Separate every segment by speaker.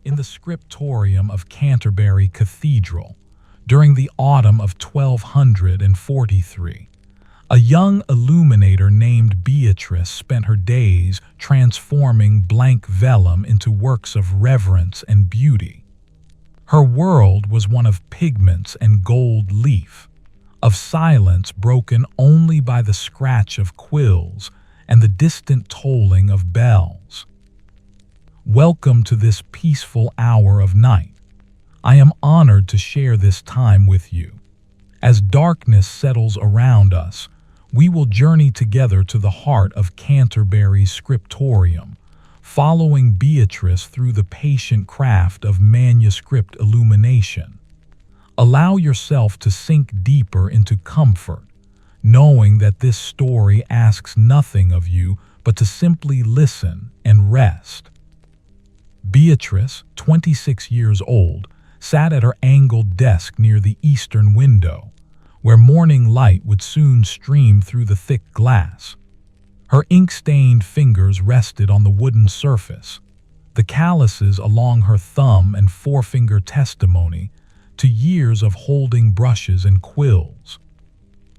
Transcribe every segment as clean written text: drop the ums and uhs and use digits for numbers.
Speaker 1: in the scriptorium of Canterbury Cathedral during the autumn of 1243. A young illuminator named Beatrice spent her days transforming blank vellum into works of reverence and beauty. Her world was one of pigments and gold leaf, of silence broken only by the scratch of quills and the distant tolling of bells. Welcome to this peaceful hour of night. I am honored to share this time with you. As darkness settles around us, we will journey together to the heart of Canterbury's scriptorium, following Beatrice through the patient craft of manuscript illumination. Allow yourself to sink deeper into comfort, knowing that this story asks nothing of you but to simply listen and rest. Beatrice, 26 years old, sat at her angled desk near the eastern window, where morning light would soon stream through the thick glass. Her ink-stained fingers rested on the wooden surface, the calluses along her thumb and forefinger testimony to years of holding brushes and quills.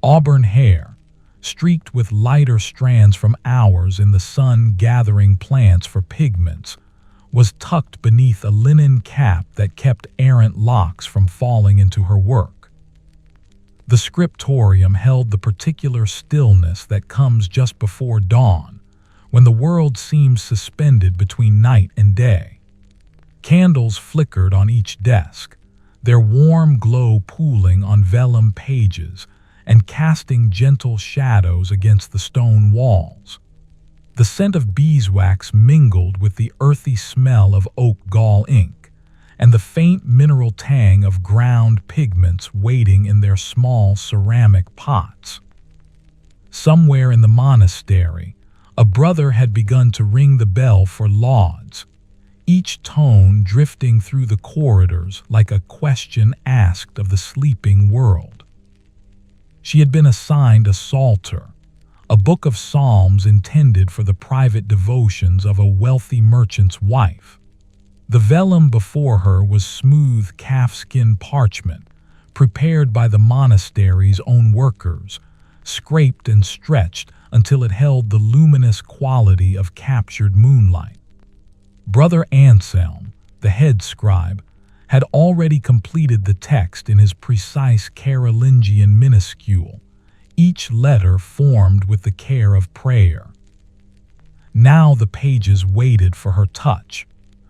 Speaker 1: Auburn hair, streaked with lighter strands from hours in the sun gathering plants for pigments, was tucked beneath a linen cap that kept errant locks from falling into her work. The scriptorium held the particular stillness that comes just before dawn, when the world seems suspended between night and day. Candles flickered on each desk, their warm glow pooling on vellum pages and casting gentle shadows against the stone walls. The scent of beeswax mingled with the earthy smell of oak gall ink, and the faint mineral tang of ground pigments waiting in their small ceramic pots. Somewhere in the monastery, a brother had begun to ring the bell for lauds, each tone drifting through the corridors like a question asked of the sleeping world. She had been assigned a psalter, a book of psalms intended for the private devotions of a wealthy merchant's wife. The vellum before her was smooth calfskin parchment, prepared by the monastery's own workers, scraped and stretched until it held the luminous quality of captured moonlight. Brother Anselm, the head scribe, had already completed the text in his precise Carolingian minuscule, each letter formed with the care of prayer. Now the pages waited for her touch,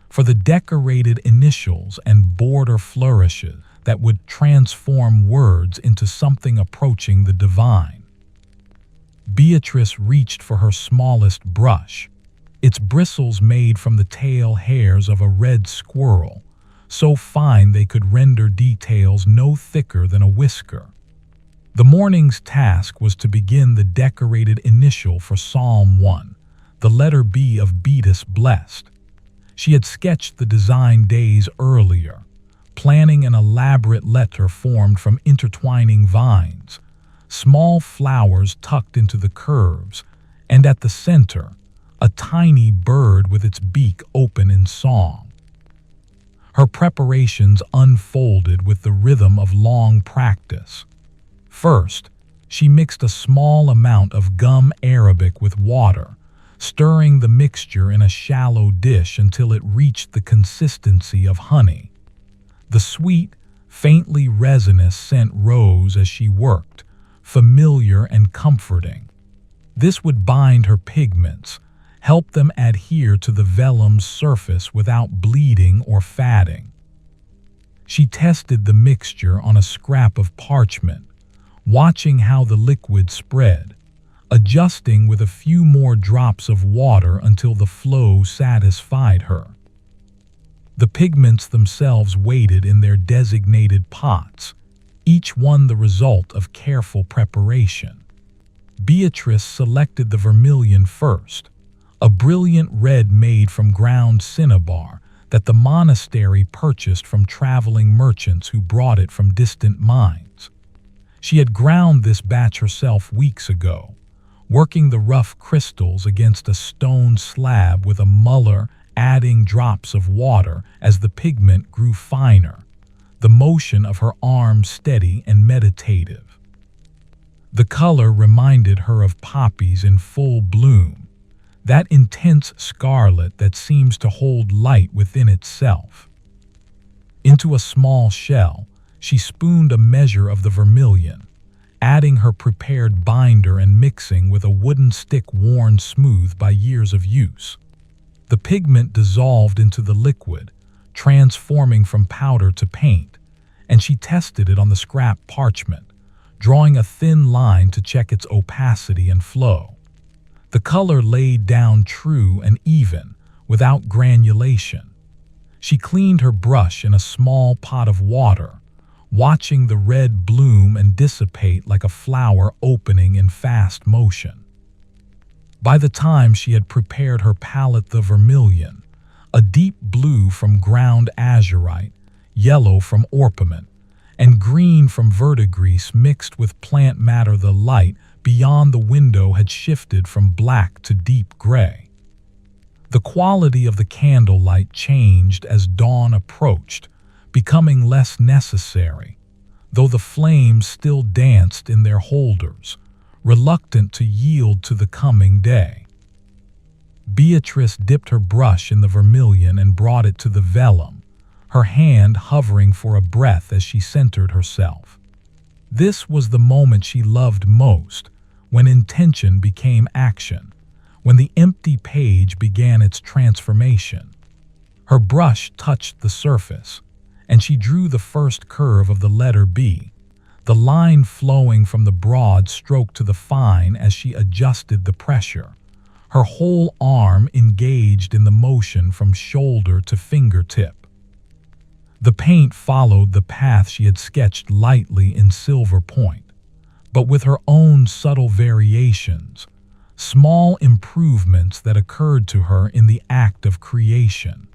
Speaker 1: for the decorated initials and border flourishes that would transform words into something approaching the divine. Beatrice reached for her smallest brush, its bristles made from the tail hairs of a red squirrel, so fine they could render details no thicker than a whisker. The morning's task was to begin the decorated initial for Psalm 1, the letter B of Beatrice blessed. She had sketched the design days earlier, planning an elaborate letter formed from intertwining vines, small flowers tucked into the curves, and at the center, a tiny bird with its beak open in song. Her preparations unfolded with the rhythm of long practice. First, she mixed a small amount of gum arabic with water, stirring the mixture in a shallow dish until it reached the consistency of honey. The sweet, faintly resinous scent rose as she worked, familiar and comforting. This would bind her pigments, help them adhere to the vellum's surface without bleeding or fatting. She tested the mixture on a scrap of parchment, watching how the liquid spread, adjusting with a few more drops of water until the flow satisfied her. The pigments themselves waited in their designated pots, each one the result of careful preparation. Beatrice selected the vermilion first, a brilliant red made from ground cinnabar that the monastery purchased from traveling merchants who brought it from distant mines. She had ground this batch herself weeks ago, working the rough crystals against a stone slab with a muller adding drops of water as the pigment grew finer, the motion of her arms steady and meditative. The color reminded her of poppies in full bloom, that intense scarlet that seems to hold light within itself. Into a small shell, she spooned a measure of the vermilion, adding her prepared binder and mixing with a wooden stick worn smooth by years of use. The pigment dissolved into the liquid, transforming from powder to paint, and she tested it on the scrap parchment, drawing a thin line to check its opacity and flow. The color laid down true and even, without granulation. She cleaned her brush in a small pot of water, watching the red bloom and dissipate like a flower opening in fast motion. By the time she had prepared her palette, the vermilion, a deep blue from ground azurite, yellow from orpiment, and green from verdigris mixed with plant matter, the light beyond the window had shifted from black to deep gray. The quality of the candlelight changed as dawn approached, becoming less necessary, though the flames still danced in their holders, reluctant to yield to the coming day. Beatrice dipped her brush in the vermilion and brought it to the vellum, her hand hovering for a breath as she centered herself. This was the moment she loved most, when intention became action, when the empty page began its transformation. Her brush touched the surface, and she drew the first curve of the letter B, the line flowing from the broad stroke to the fine as she adjusted the pressure, her whole arm engaged in the motion from shoulder to fingertip. The paint followed the path she had sketched lightly in silver point, but with her own subtle variations, small improvements that occurred to her in the act of creation.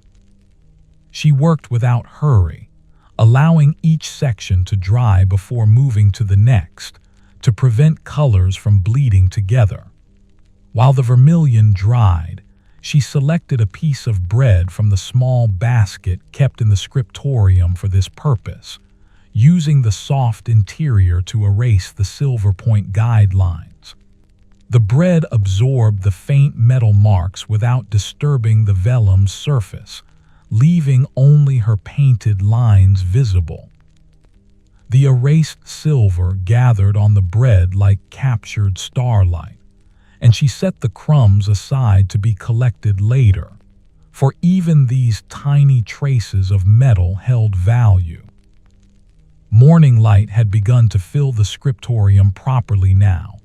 Speaker 1: She worked without hurry, allowing each section to dry before moving to the next, to prevent colors from bleeding together. While the vermilion dried, she selected a piece of bread from the small basket kept in the scriptorium for this purpose, using the soft interior to erase the silver point guidelines. The bread absorbed the faint metal marks without disturbing the vellum's surface, leaving only her painted lines visible. The erased silver gathered on the bread like captured starlight, and she set the crumbs aside to be collected later, for even these tiny traces of metal held value. Morning light had begun to fill the scriptorium properly now,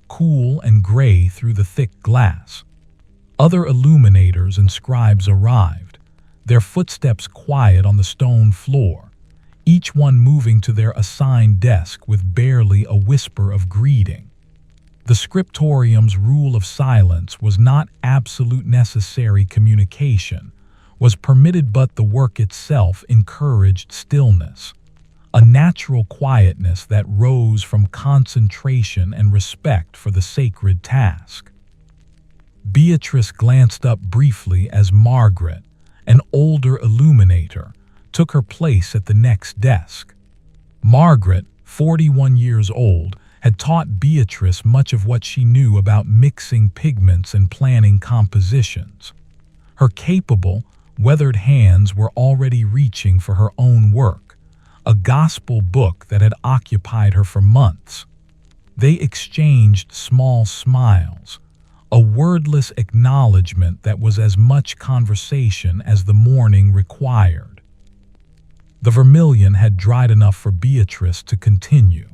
Speaker 1: cool and gray through the thick glass. Other illuminators and scribes arrived, their footsteps quiet on the stone floor, each one moving to their assigned desk with barely a whisper of greeting. The scriptorium's rule of silence was not absolute necessary communication, was permitted, but the work itself encouraged stillness, a natural quietness that rose from concentration and respect for the sacred task. Beatrice glanced up briefly as Margaret, an older illuminator, took her place at the next desk. Margaret, 41 years old, had taught Beatrice much of what she knew about mixing pigments and planning compositions. Her capable, weathered hands were already reaching for her own work, a gospel book that had occupied her for months. They exchanged small smiles, a wordless acknowledgement that was as much conversation as the morning required. The vermilion had dried enough for Beatrice to continue.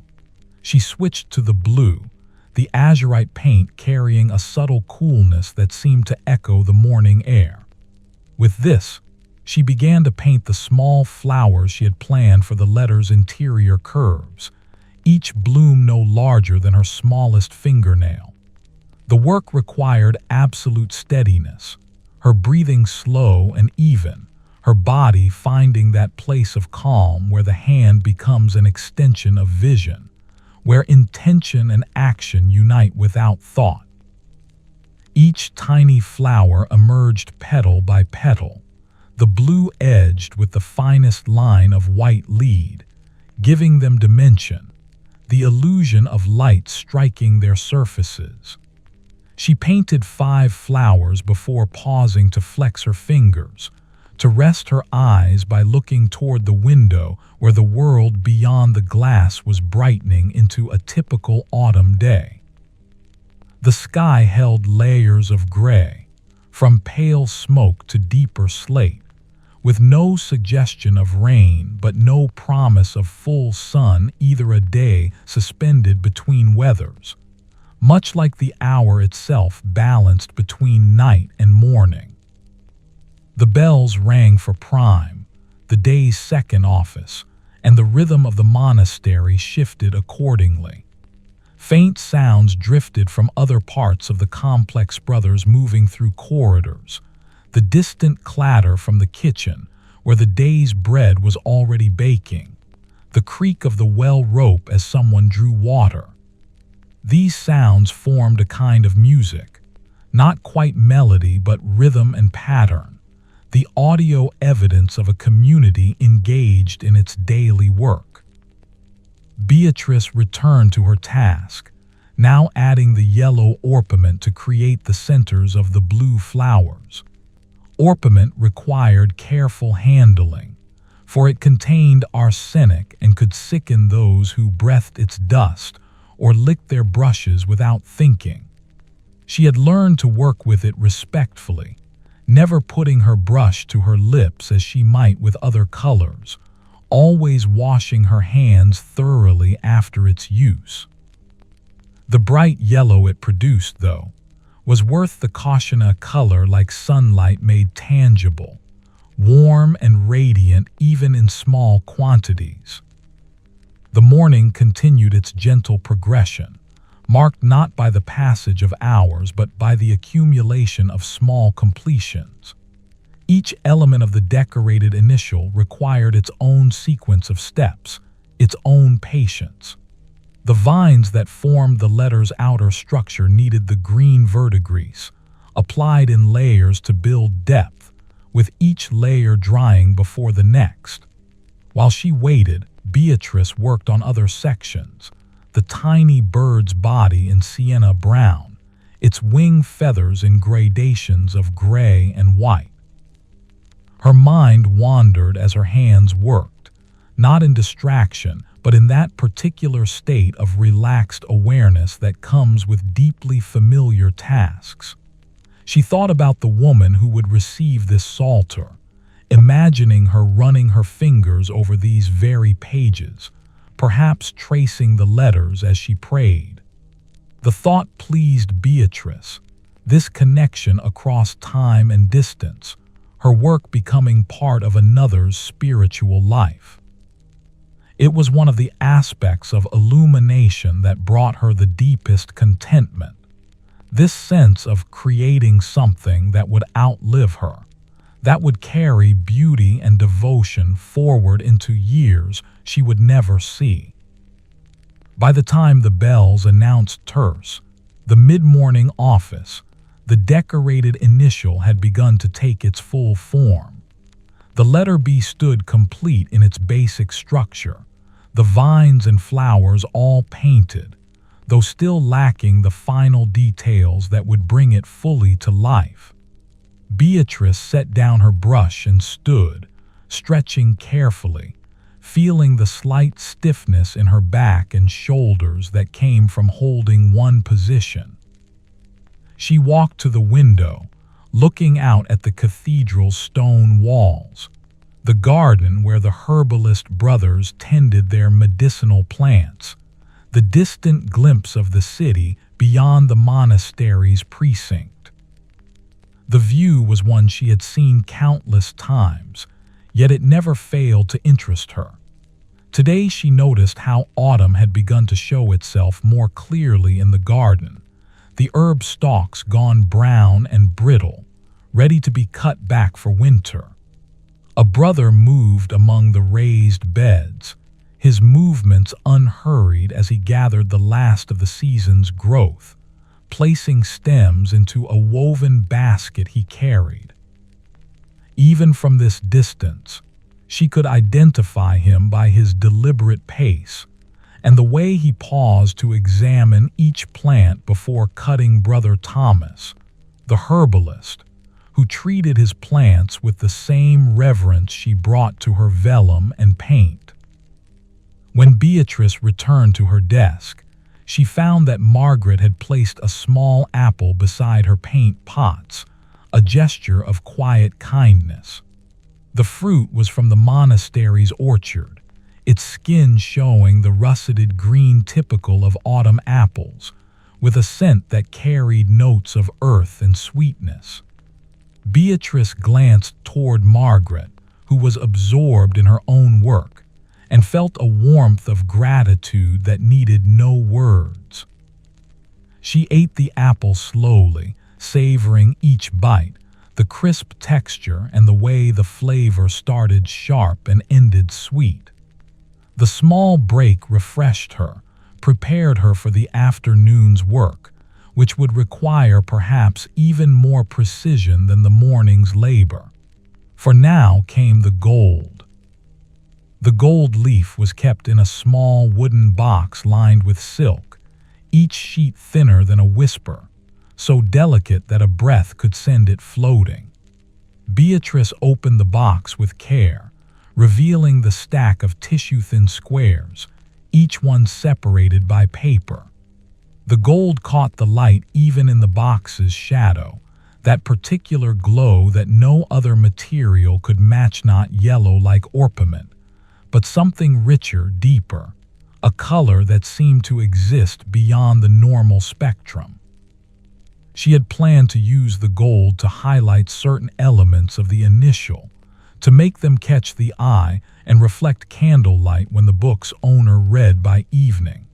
Speaker 1: She switched to the blue, the azurite paint carrying a subtle coolness that seemed to echo the morning air. With this, she began to paint the small flowers she had planned for the letter's interior curves, each bloom no larger than her smallest fingernail. The work required absolute steadiness, her breathing slow and even, her body finding that place of calm where the hand becomes an extension of vision, where intention and action unite without thought. Each tiny flower emerged petal by petal, the blue edged with the finest line of white lead, giving them dimension, the illusion of light striking their surfaces. She painted 5 flowers before pausing to flex her fingers, to rest her eyes by looking toward the window where the world beyond the glass was brightening into a typical autumn day. The sky held layers of gray, from pale smoke to deeper slate, with no suggestion of rain but no promise of full sun, either a day suspended between weathers, much like the hour itself balanced between night and morning. The bells rang for prime, the day's second office, and the rhythm of the monastery shifted accordingly. Faint sounds drifted from other parts of the complex, brothers moving through corridors, the distant clatter from the kitchen, where the day's bread was already baking, the creak of the well rope as someone drew water. These sounds formed a kind of music, not quite melody but rhythm and pattern, the audio evidence of a community engaged in its daily work. Beatrice returned to her task, now adding the yellow orpiment to create the centers of the blue flowers. Orpiment required careful handling, for it contained arsenic and could sicken those who breathed its dust or licked their brushes without thinking. She had learned to work with it respectfully, never putting her brush to her lips as she might with other colors, always washing her hands thoroughly after its use. The bright yellow it produced, though, was worth the caution, a color like sunlight made tangible, warm and radiant even in small quantities. The morning continued its gentle progression, marked not by the passage of hours but by the accumulation of small completions. Each element of the decorated initial required its own sequence of steps, its own patience. The vines that formed the letter's outer structure needed the green verdigris, applied in layers to build depth, with each layer drying before the next. While she waited, Beatrice worked on other sections, the tiny bird's body in sienna brown, its wing feathers in gradations of gray and white. Her mind wandered as her hands worked, not in distraction, but in that particular state of relaxed awareness that comes with deeply familiar tasks. She thought about the woman who would receive this psalter, imagining her running her fingers over these very pages, perhaps tracing the letters as she prayed. The thought pleased Beatrice, this connection across time and distance, her work becoming part of another's spiritual life. It was one of the aspects of illumination that brought her the deepest contentment, this sense of creating something that would outlive her, that would carry beauty and devotion forward into years she would never see. By the time the bells announced terse, the mid-morning office, the decorated initial had begun to take its full form. The letter B stood complete in its basic structure, the vines and flowers all painted, though still lacking the final details that would bring it fully to life. Beatrice set down her brush and stood, stretching carefully, feeling the slight stiffness in her back and shoulders that came from holding one position. She walked to the window, looking out at the cathedral's stone walls, the garden where the herbalist brothers tended their medicinal plants, the distant glimpse of the city beyond the monastery's precinct. The view was one she had seen countless times, yet it never failed to interest her. Today she noticed how autumn had begun to show itself more clearly in the garden, the herb stalks gone brown and brittle, ready to be cut back for winter. A brother moved among the raised beds, his movements unhurried as he gathered the last of the season's growth, placing stems into a woven basket he carried. Even from this distance, she could identify him by his deliberate pace and the way he paused to examine each plant before cutting Brother Thomas, the herbalist, who treated his plants with the same reverence she brought to her vellum and paint. When Beatrice returned to her desk, she found that Margaret had placed a small apple beside her paint pots, a gesture of quiet kindness. The fruit was from the monastery's orchard, its skin showing the russeted green typical of autumn apples, with a scent that carried notes of earth and sweetness. Beatrice glanced toward Margaret, who was absorbed in her own work, and felt a warmth of gratitude that needed no words. She ate the apple slowly, savoring each bite, the crisp texture and the way the flavor started sharp and ended sweet. The small break refreshed her, prepared her for the afternoon's work, which would require perhaps even more precision than the morning's labor. For now came the gold. The gold leaf was kept in a small wooden box lined with silk, each sheet thinner than a whisper, so delicate that a breath could send it floating. Beatrice opened the box with care, revealing the stack of tissue-thin squares, each one separated by paper. The gold caught the light even in the box's shadow, that particular glow that no other material could match, not yellow like orpiment, but something richer, deeper, a color that seemed to exist beyond the normal spectrum. She had planned to use the gold to highlight certain elements of the initial, to make them catch the eye and reflect candlelight when the book's owner read by evening.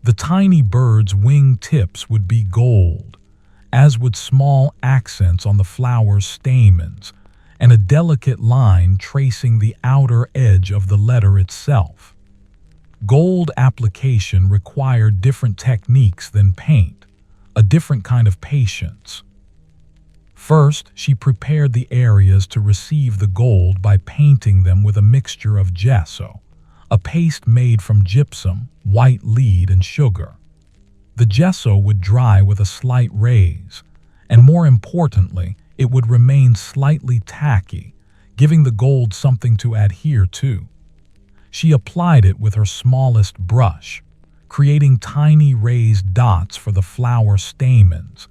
Speaker 1: The tiny bird's wing tips would be gold, as would small accents on the flower's stamens, and a delicate line tracing the outer edge of the letter itself. Gold application required different techniques than paint, a different kind of patience. First, she prepared the areas to receive the gold by painting them with a mixture of gesso, a paste made from gypsum, white lead, and sugar. The gesso would dry with a slight raise, and more importantly, it would remain slightly tacky, giving the gold something to adhere to. She applied it with her smallest brush, creating tiny raised dots for the flower stamens,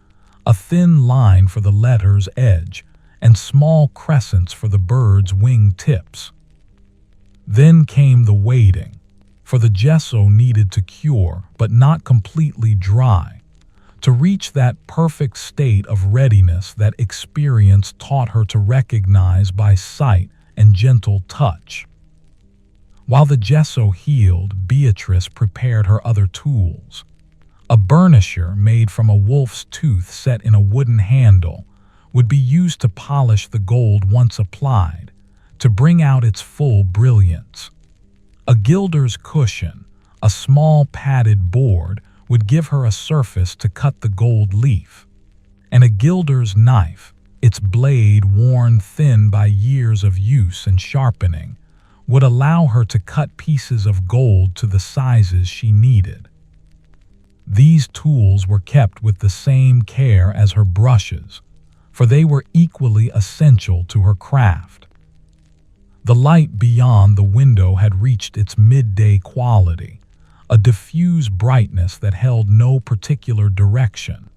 Speaker 1: a thin line for the letter's edge, and small crescents for the bird's wing tips. Then came the waiting, for the gesso needed to cure but not completely dry, to reach that perfect state of readiness that experience taught her to recognize by sight and gentle touch. While the gesso healed, Beatrice prepared her other tools. A burnisher made from a wolf's tooth set in a wooden handle would be used to polish the gold once applied, to bring out its full brilliance. A gilder's cushion, a small padded board, would give her a surface to cut the gold leaf. And a gilder's knife, its blade worn thin by years of use and sharpening, would allow her to cut pieces of gold to the sizes she needed. These tools were kept with the same care as her brushes, for they were equally essential to her craft. The light beyond the window had reached its midday quality, a diffuse brightness that held no particular direction,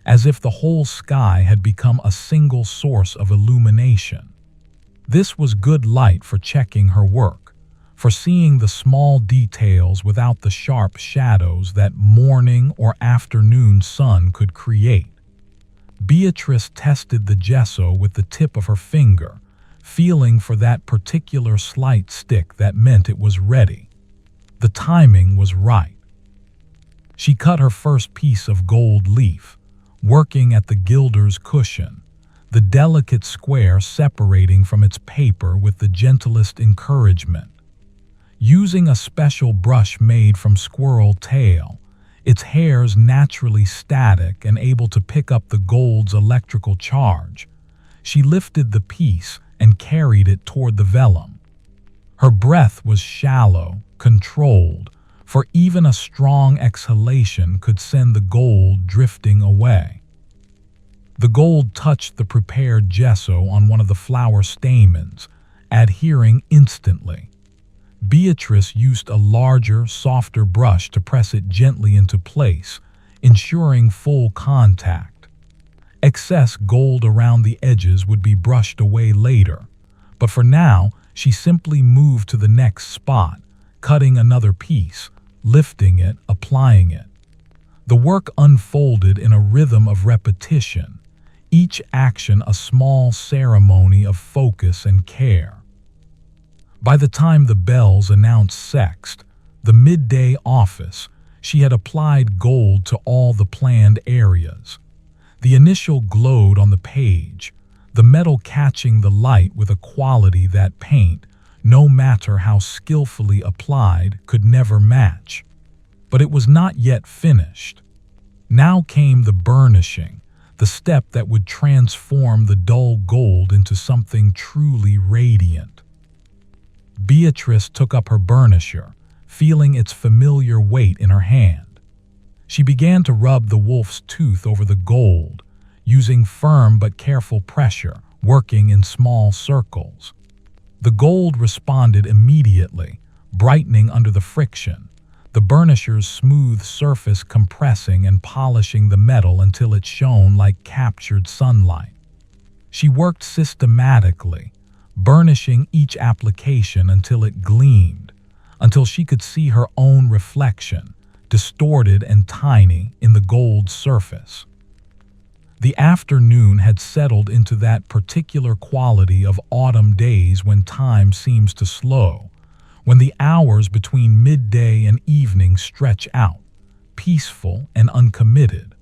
Speaker 1: as if the whole sky had become a single source of illumination. This was good light for checking her work, for seeing the small details without the sharp shadows that morning or afternoon sun could create. Beatrice tested the gesso with the tip of her finger, feeling for that particular slight stick that meant it was ready. The timing was right. She cut her first piece of gold leaf, working at the gilder's cushion, the delicate square separating from its paper with the gentlest encouragement. Using a special brush made from squirrel tail, its hairs naturally static and able to pick up the gold's electrical charge. She lifted the piece and carried it toward the vellum. Her breath was shallow, controlled, for even a strong exhalation could send the gold drifting away. The gold touched the prepared gesso on one of the flower stamens, adhering instantly. Beatrice used a larger, softer brush to press it gently into place, ensuring full contact. Excess gold around the edges would be brushed away later, but for now, she simply moved to the next spot, cutting another piece, lifting it, applying it. The work unfolded in a rhythm of repetition, each action a small ceremony of focus and care. By the time the bells announced sext, the midday office, she had applied gold to all the planned areas. The initial glowed on the page, the metal catching the light with a quality that paint, no matter how skillfully applied, could never match. But it was not yet finished. Now came the burnishing, the step that would transform the dull gold into something truly radiant. Beatrice took up her burnisher, feeling its familiar weight in her hand. She began to rub the wolf's tooth over the gold, using firm but careful pressure, working in small circles. The gold responded immediately, brightening under the friction, the burnisher's smooth surface compressing and polishing the metal until it shone like captured sunlight. She worked systematically, burnishing each application until it gleamed, until she could see her own reflection, distorted and tiny, in the gold surface. The afternoon had settled into that particular quality of autumn days when time seems to slow, when the hours between midday and evening stretch out, peaceful and uncommitted.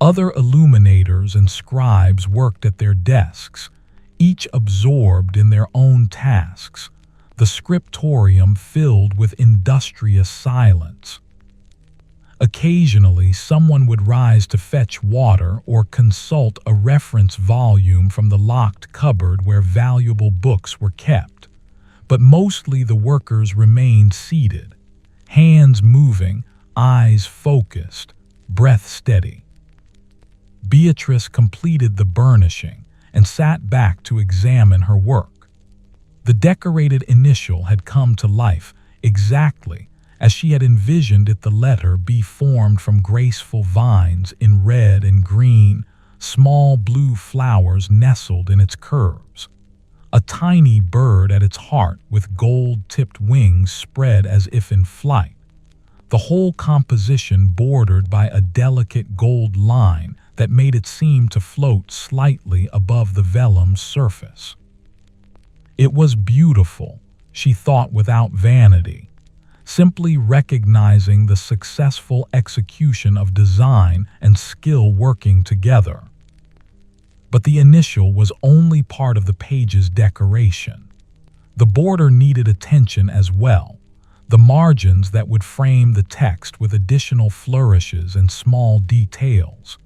Speaker 1: Other illuminators and scribes worked at their desks, each absorbed in their own tasks, the scriptorium filled with industrious silence. Occasionally, someone would rise to fetch water or consult a reference volume from the locked cupboard where valuable books were kept, but mostly the workers remained seated, hands moving, eyes focused, breath steady. Beatrice completed the burnishing and sat back to examine her work. The decorated initial had come to life exactly as she had envisioned it. The letter B formed from graceful vines in red and green, small blue flowers nestled in its curves. A tiny bird at its heart with gold-tipped wings spread as if in flight. The whole composition bordered by a delicate gold line that made it seem to float slightly above the vellum's surface. It was beautiful, she thought without vanity, simply recognizing the successful execution of design and skill working together. But the initial was only part of the page's decoration. The border needed attention as well, the margins that would frame the text with additional flourishes and small details.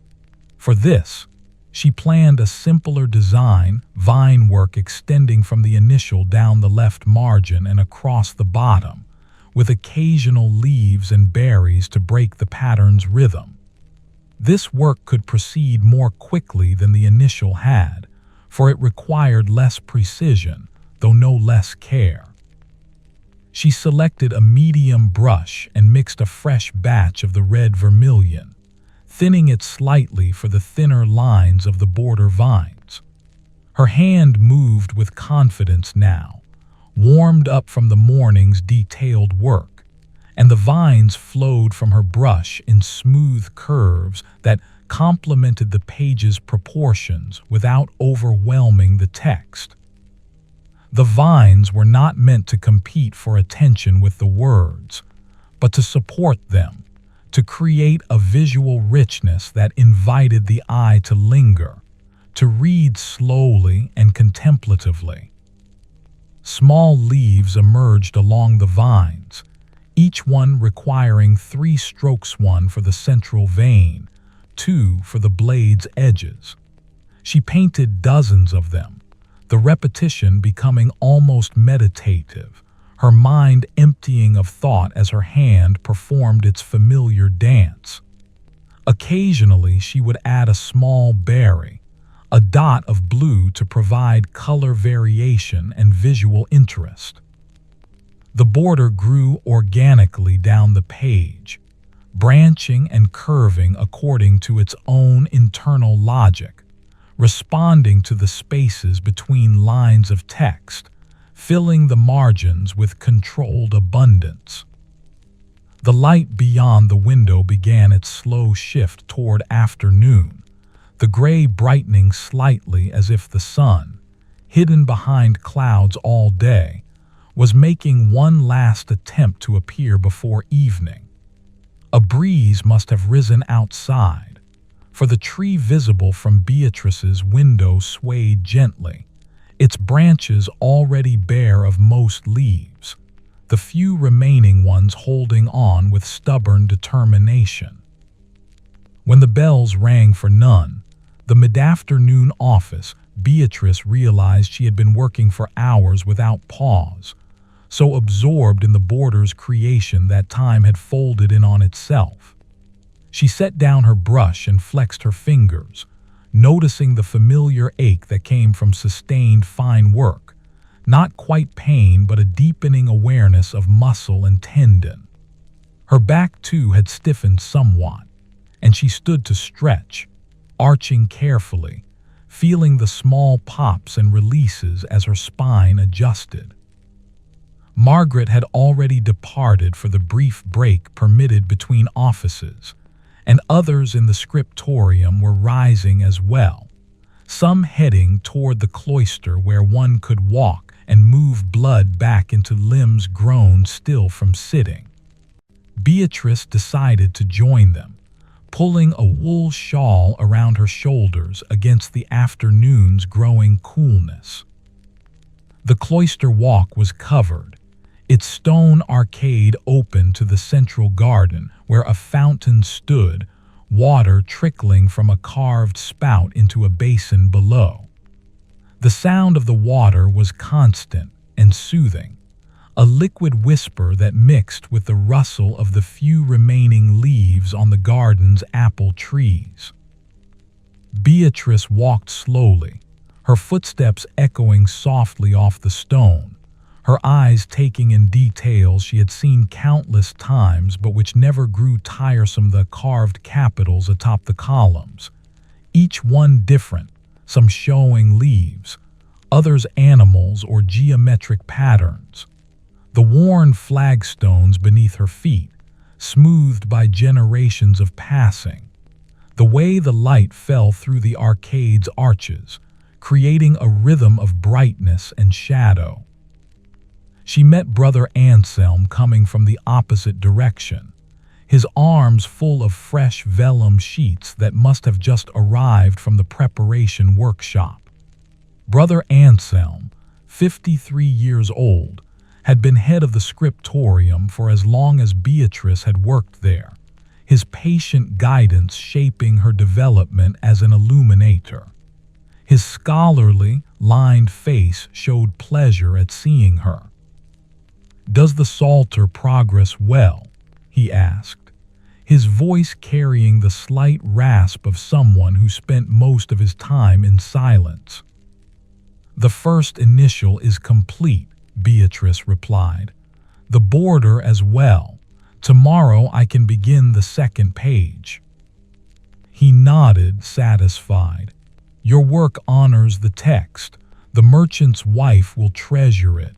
Speaker 1: For this, she planned a simpler design, vine work extending from the initial down the left margin and across the bottom, with occasional leaves and berries to break the pattern's rhythm. This work could proceed more quickly than the initial had, for it required less precision, though no less care. She selected a medium brush and mixed a fresh batch of the red vermilion, thinning it slightly for the thinner lines of the border vines. Her hand moved with confidence now, warmed up from the morning's detailed work, and the vines flowed from her brush in smooth curves that complemented the page's proportions without overwhelming the text. The vines were not meant to compete for attention with the words, but to support them, to create a visual richness that invited the eye to linger, to read slowly and contemplatively. Small leaves emerged along the vines, each one requiring 3 strokes, 1 for the central vein, 2 for the blade's edges. She painted dozens of them, the repetition becoming almost meditative, her mind emptying of thought as her hand performed its familiar dance. Occasionally, she would add a small berry, a dot of blue to provide color variation and visual interest. The border grew organically down the page, branching and curving according to its own internal logic, responding to the spaces between lines of text, filling the margins with controlled abundance. The light beyond the window began its slow shift toward afternoon, the gray brightening slightly as if the sun, hidden behind clouds all day, was making one last attempt to appear before evening. A breeze must have risen outside, for the tree visible from Beatrice's window swayed gently, its branches already bare of most leaves, the few remaining ones holding on with stubborn determination. When the bells rang for none, the mid-afternoon office, Beatrice realized she had been working for hours without pause, so absorbed in the border's creation that time had folded in on itself. She set down her brush and flexed her fingers, noticing the familiar ache that came from sustained fine work, not quite pain but a deepening awareness of muscle and tendon. Her back too had stiffened somewhat, and she stood to stretch, arching carefully, feeling the small pops and releases as her spine adjusted. Margaret had already departed for the brief break permitted between offices, and others in the scriptorium were rising as well, some heading toward the cloister where one could walk and move blood back into limbs grown still from sitting. Beatrice decided to join them, pulling a wool shawl around her shoulders against the afternoon's growing coolness. The cloister walk was covered, its stone arcade open to the central garden where a fountain stood, water trickling from a carved spout into a basin below. The sound of the water was constant and soothing, a liquid whisper that mixed with the rustle of the few remaining leaves on the garden's apple trees. Beatrice walked slowly, her footsteps echoing softly off the stone, her eyes taking in details she had seen countless times but which never grew tiresome: the carved capitals atop the columns, each one different, some showing leaves, others animals or geometric patterns. The worn flagstones beneath her feet, smoothed by generations of passing. The way the light fell through the arcade's arches, creating a rhythm of brightness and shadow. She met Brother Anselm coming from the opposite direction, his arms full of fresh vellum sheets that must have just arrived from the preparation workshop. Brother Anselm, 53 years old, had been head of the scriptorium for as long as Beatrice had worked there, his patient guidance shaping her development as an illuminator. His scholarly, lined face showed pleasure at seeing her. "Does the Psalter progress well?" he asked, his voice carrying the slight rasp of someone who spent most of his time in silence. "The first initial is complete," Beatrice replied. "The border as well. Tomorrow I can begin the second page." He nodded, satisfied. "Your work honors the text. The merchant's wife will treasure it."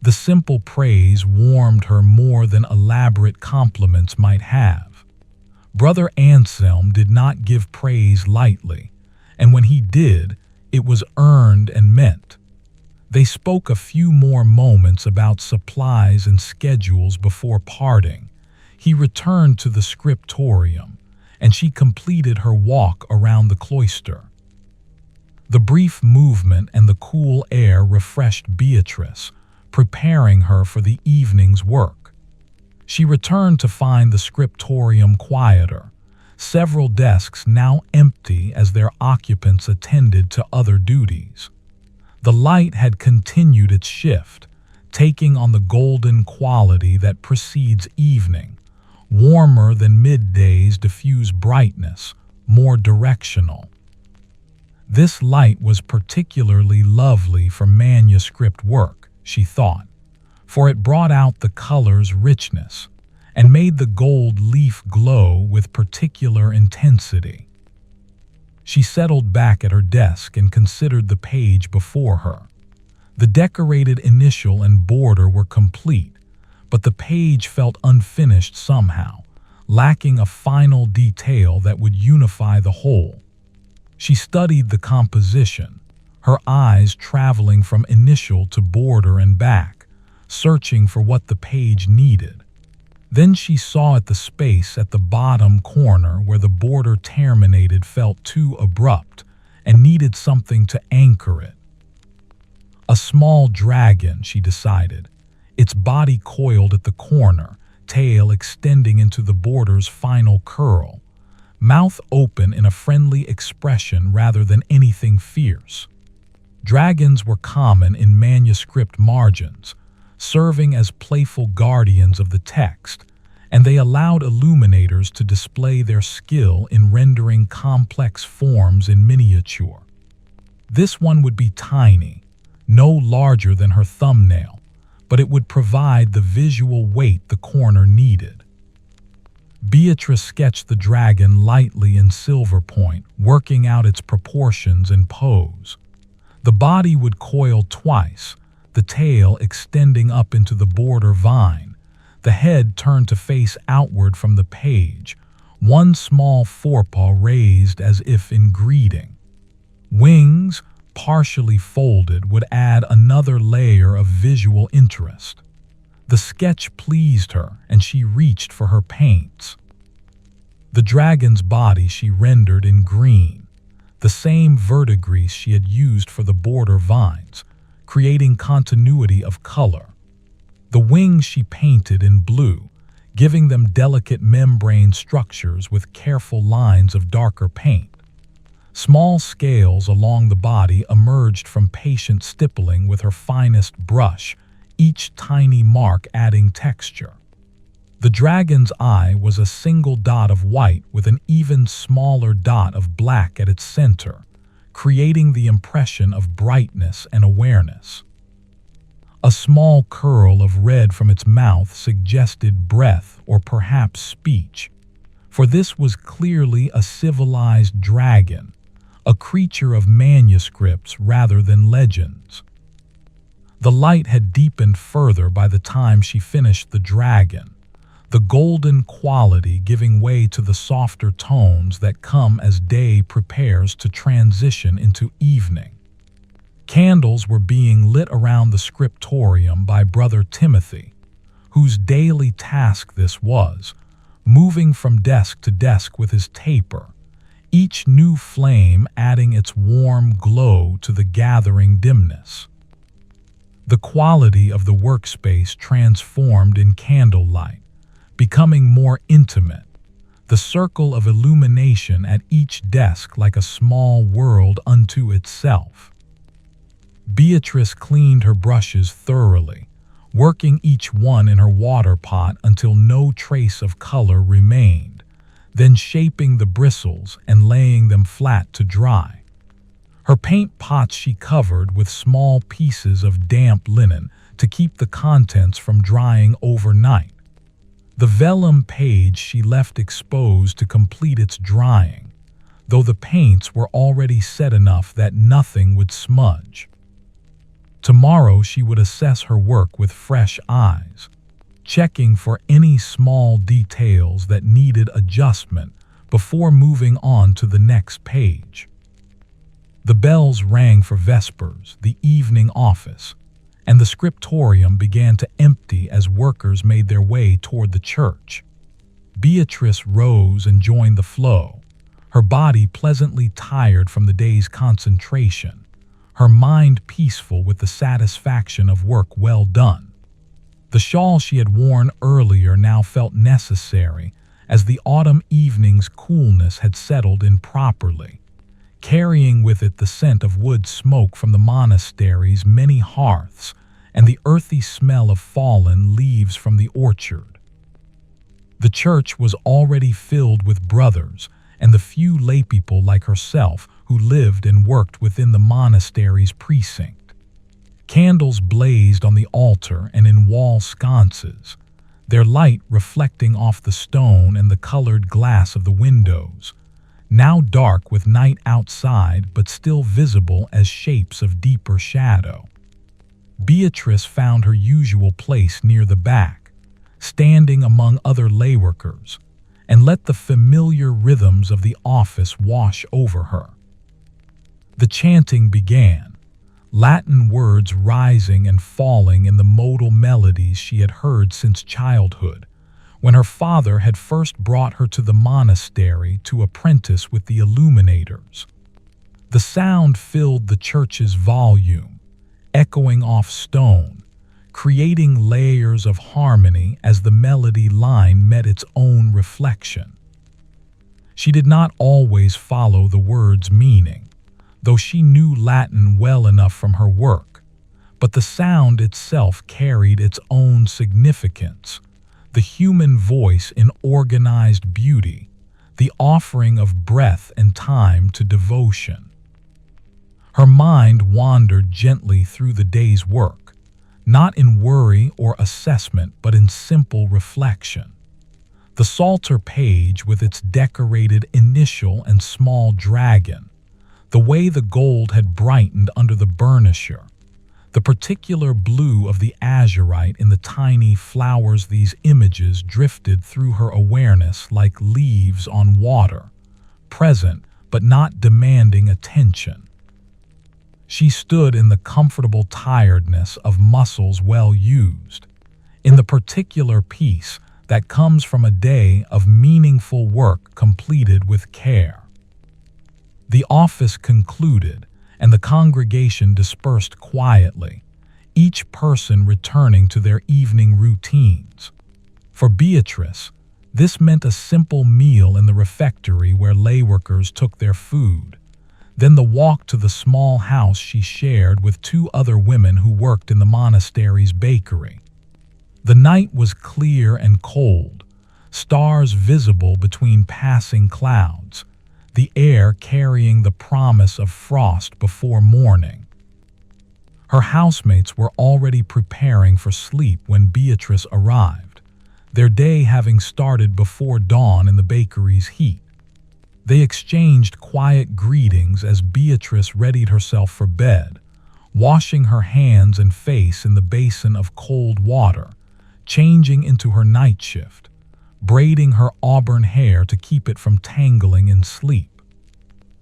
Speaker 1: The simple praise warmed her more than elaborate compliments might have. Brother Anselm did not give praise lightly, and when he did, it was earned and meant. They spoke a few more moments about supplies and schedules before parting. He returned to the scriptorium, and she completed her walk around the cloister. The brief movement and the cool air refreshed Beatrice, preparing her for the evening's work. She returned to find the scriptorium quieter, several desks now empty as their occupants attended to other duties. The light had continued its shift, taking on the golden quality that precedes evening, warmer than midday's diffuse brightness, more directional. This light was particularly lovely for manuscript work, she thought, for it brought out the color's richness and made the gold leaf glow with particular intensity. She settled back at her desk and considered the page before her. The decorated initial and border were complete, but the page felt unfinished somehow, lacking a final detail that would unify the whole. She studied the composition, her eyes traveling from initial to border and back, searching for what the page needed. Then she saw the space at the bottom corner where the border terminated felt too abrupt and needed something to anchor it. A small dragon, she decided, its body coiled at the corner, tail extending into the border's final curl, mouth open in a friendly expression rather than anything fierce. Dragons were common in manuscript margins, serving as playful guardians of the text, and they allowed illuminators to display their skill in rendering complex forms in miniature. This one would be tiny, no larger than her thumbnail, but it would provide the visual weight the corner needed. Beatrice sketched the dragon lightly in silver point, working out its proportions and pose. The body would coil twice, the tail extending up into the border vine, the head turned to face outward from the page, one small forepaw raised as if in greeting. Wings, partially folded, would add another layer of visual interest. The sketch pleased her, and she reached for her paints. The dragon's body she rendered in green, the same verdigris she had used for the border vines, creating continuity of color. The wings she painted in blue, giving them delicate membrane structures with careful lines of darker paint. Small scales along the body emerged from patient stippling with her finest brush, each tiny mark adding texture. The dragon's eye was a single dot of white with an even smaller dot of black at its center, creating the impression of brightness and awareness. A small curl of red from its mouth suggested breath or perhaps speech, for this was clearly a civilized dragon, a creature of manuscripts rather than legends. The light had deepened further by the time she finished the dragon, the golden quality giving way to the softer tones that come as day prepares to transition into evening. Candles were being lit around the scriptorium by Brother Timothy, whose daily task this was, moving from desk to desk with his taper, each new flame adding its warm glow to the gathering dimness. The quality of the workspace transformed in candlelight, becoming more intimate, the circle of illumination at each desk like a small world unto itself. Beatrice cleaned her brushes thoroughly, working each one in her water pot until no trace of color remained, then shaping the bristles and laying them flat to dry. Her paint pots she covered with small pieces of damp linen to keep the contents from drying overnight. The vellum page she left exposed to complete its drying, though the paints were already set enough that nothing would smudge. Tomorrow she would assess her work with fresh eyes, checking for any small details that needed adjustment before moving on to the next page. The bells rang for vespers, the evening office, and the scriptorium began to empty as workers made their way toward the church. Beatrice rose and joined the flow, her body pleasantly tired from the day's concentration, her mind peaceful with the satisfaction of work well done. The shawl she had worn earlier now felt necessary, as the autumn evening's coolness had settled in properly, carrying with it the scent of wood smoke from the monastery's many hearths and the earthy smell of fallen leaves from the orchard. The church was already filled with brothers and the few laypeople like herself who lived and worked within the monastery's precinct. Candles blazed on the altar and in wall sconces, their light reflecting off the stone and the colored glass of the windows, now dark with night outside but still visible as shapes of deeper shadow. Beatrice found her usual place near the back, standing among other layworkers, and let the familiar rhythms of the office wash over her. The chanting began, Latin words rising and falling in the modal melodies she had heard since childhood, when her father had first brought her to the monastery to apprentice with the illuminators. The sound filled the church's volume, echoing off stone, creating layers of harmony as the melody line met its own reflection. She did not always follow the words' meaning, though she knew Latin well enough from her work, but the sound itself carried its own significance, the human voice in organized beauty, the offering of breath and time to devotion. Her mind wandered gently through the day's work, not in worry or assessment but in simple reflection. The Psalter page with its decorated initial and small dragon, the way the gold had brightened under the burnisher, the particular blue of the azurite in the tiny flowers, these images drifted through her awareness like leaves on water, present but not demanding attention. She stood in the comfortable tiredness of muscles well used, in the particular peace that comes from a day of meaningful work completed with care. The office concluded, and the congregation dispersed quietly, each person returning to their evening routines. For Beatrice, this meant a simple meal in the refectory where layworkers took their food, then the walk to the small house she shared with two other women who worked in the monastery's bakery. The night was clear and cold, stars visible between passing clouds, the air carrying the promise of frost before morning. Her housemates were already preparing for sleep when Beatrice arrived, their day having started before dawn in the bakery's heat. They exchanged quiet greetings as Beatrice readied herself for bed, washing her hands and face in the basin of cold water, changing into her night shift, braiding her auburn hair to keep it from tangling in sleep.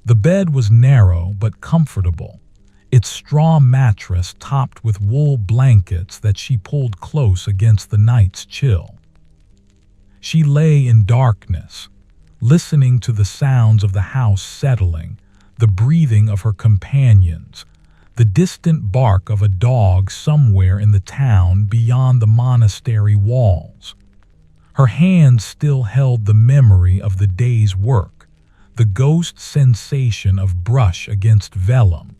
Speaker 1: The bed was narrow but comfortable, its straw mattress topped with wool blankets that she pulled close against the night's chill. She lay in darkness, listening to the sounds of the house settling, the breathing of her companions, the distant bark of a dog somewhere in the town beyond the monastery walls. Her hands still held the memory of the day's work, the ghost sensation of brush against vellum,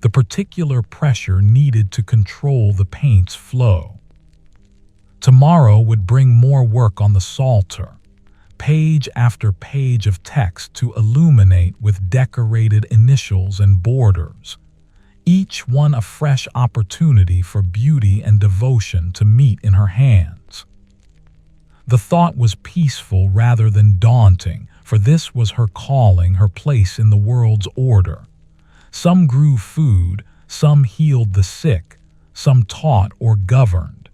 Speaker 1: the particular pressure needed to control the paint's flow. Tomorrow would bring more work on the Psalter, page after page of text to illuminate with decorated initials and borders, each one a fresh opportunity for beauty and devotion to meet in her hands. The thought was peaceful rather than daunting, for this was her calling, her place in the world's order. Some grew food, some healed the sick, some taught or governed.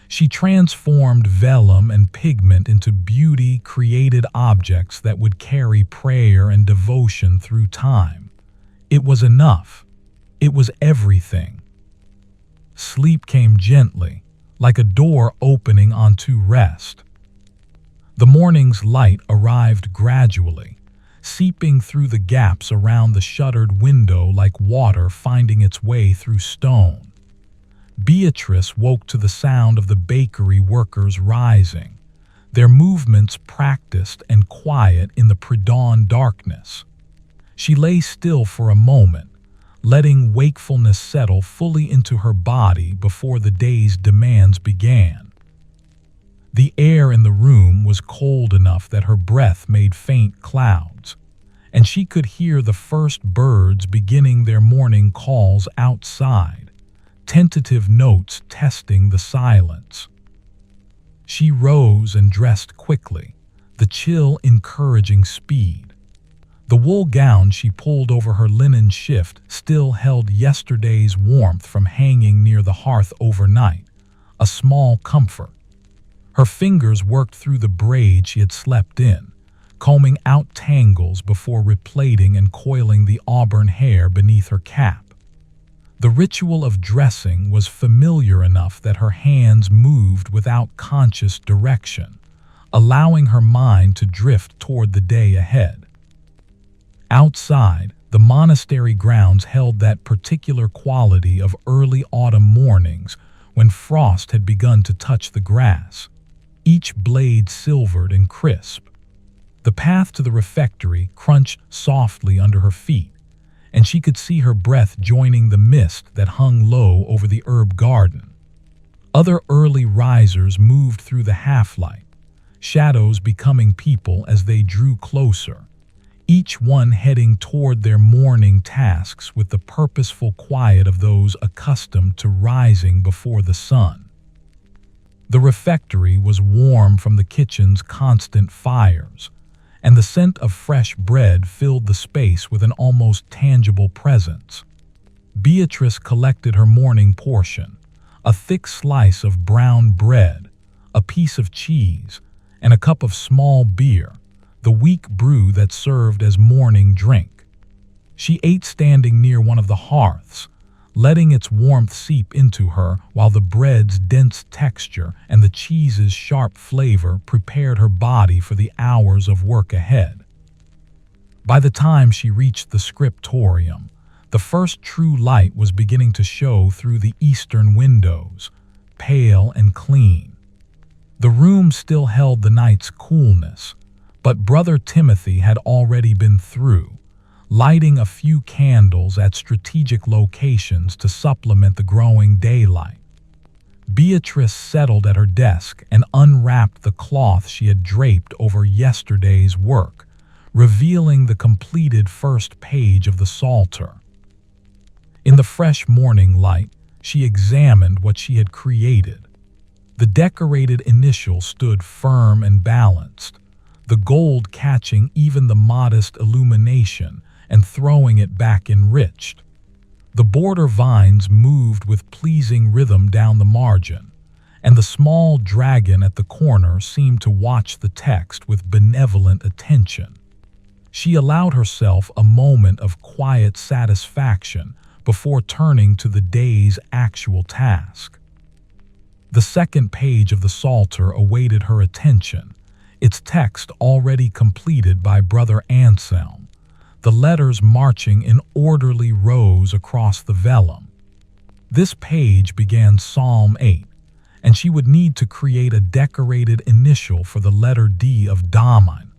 Speaker 1: She transformed vellum and pigment into beauty-created objects that would carry prayer and devotion through time. It was enough. It was everything. Sleep came gently, like a door opening onto rest. The morning's light arrived gradually, seeping through the gaps around the shuttered window like water finding its way through stone. Beatrice woke to the sound of the bakery workers rising, their movements practiced and quiet in the pre-dawn darkness. She lay still for a moment, letting wakefulness settle fully into her body before the day's demands began. The air in the room was cold enough that her breath made faint clouds, and she could hear the first birds beginning their morning calls outside, tentative notes testing the silence. She rose and dressed quickly, the chill encouraging speed. The wool gown she pulled over her linen shift still held yesterday's warmth from hanging near the hearth overnight, a small comfort. Her fingers worked through the braid she had slept in, combing out tangles before replaiting and coiling the auburn hair beneath her cap. The ritual of dressing was familiar enough that her hands moved without conscious direction, allowing her mind to drift toward the day ahead. Outside, the monastery grounds held that particular quality of early autumn mornings when frost had begun to touch the grass, each blade silvered and crisp. The path to the refectory crunched softly under her feet, and she could see her breath joining the mist that hung low over the herb garden. Other early risers moved through the half-light, shadows becoming people as they drew closer, each one heading toward their morning tasks with the purposeful quiet of those accustomed to rising before the sun. The refectory was warm from the kitchen's constant fires, and the scent of fresh bread filled the space with an almost tangible presence. Beatrice collected her morning portion, a thick slice of brown bread, a piece of cheese, and a cup of small beer, the weak brew that served as morning drink. She ate standing near one of the hearths, letting its warmth seep into her while the bread's dense texture and the cheese's sharp flavor prepared her body for the hours of work ahead. By the time she reached the scriptorium, the first true light was beginning to show through the eastern windows, pale and clean. The room still held the night's coolness, but Brother Timothy had already been through, lighting a few candles at strategic locations to supplement the growing daylight. Beatrice settled at her desk and unwrapped the cloth she had draped over yesterday's work, revealing the completed first page of the Psalter. In the fresh morning light, she examined what she had created. The decorated initial stood firm and balanced, the gold catching even the modest illumination and throwing it back enriched. The border vines moved with pleasing rhythm down the margin, and the small dragon at the corner seemed to watch the text with benevolent attention. She allowed herself a moment of quiet satisfaction before turning to the day's actual task. The second page of the Psalter awaited her attention, its text already completed by Brother Anselm, the letters marching in orderly rows across the vellum. This page began Psalm 8, and she would need to create a decorated initial for the letter D of Daman,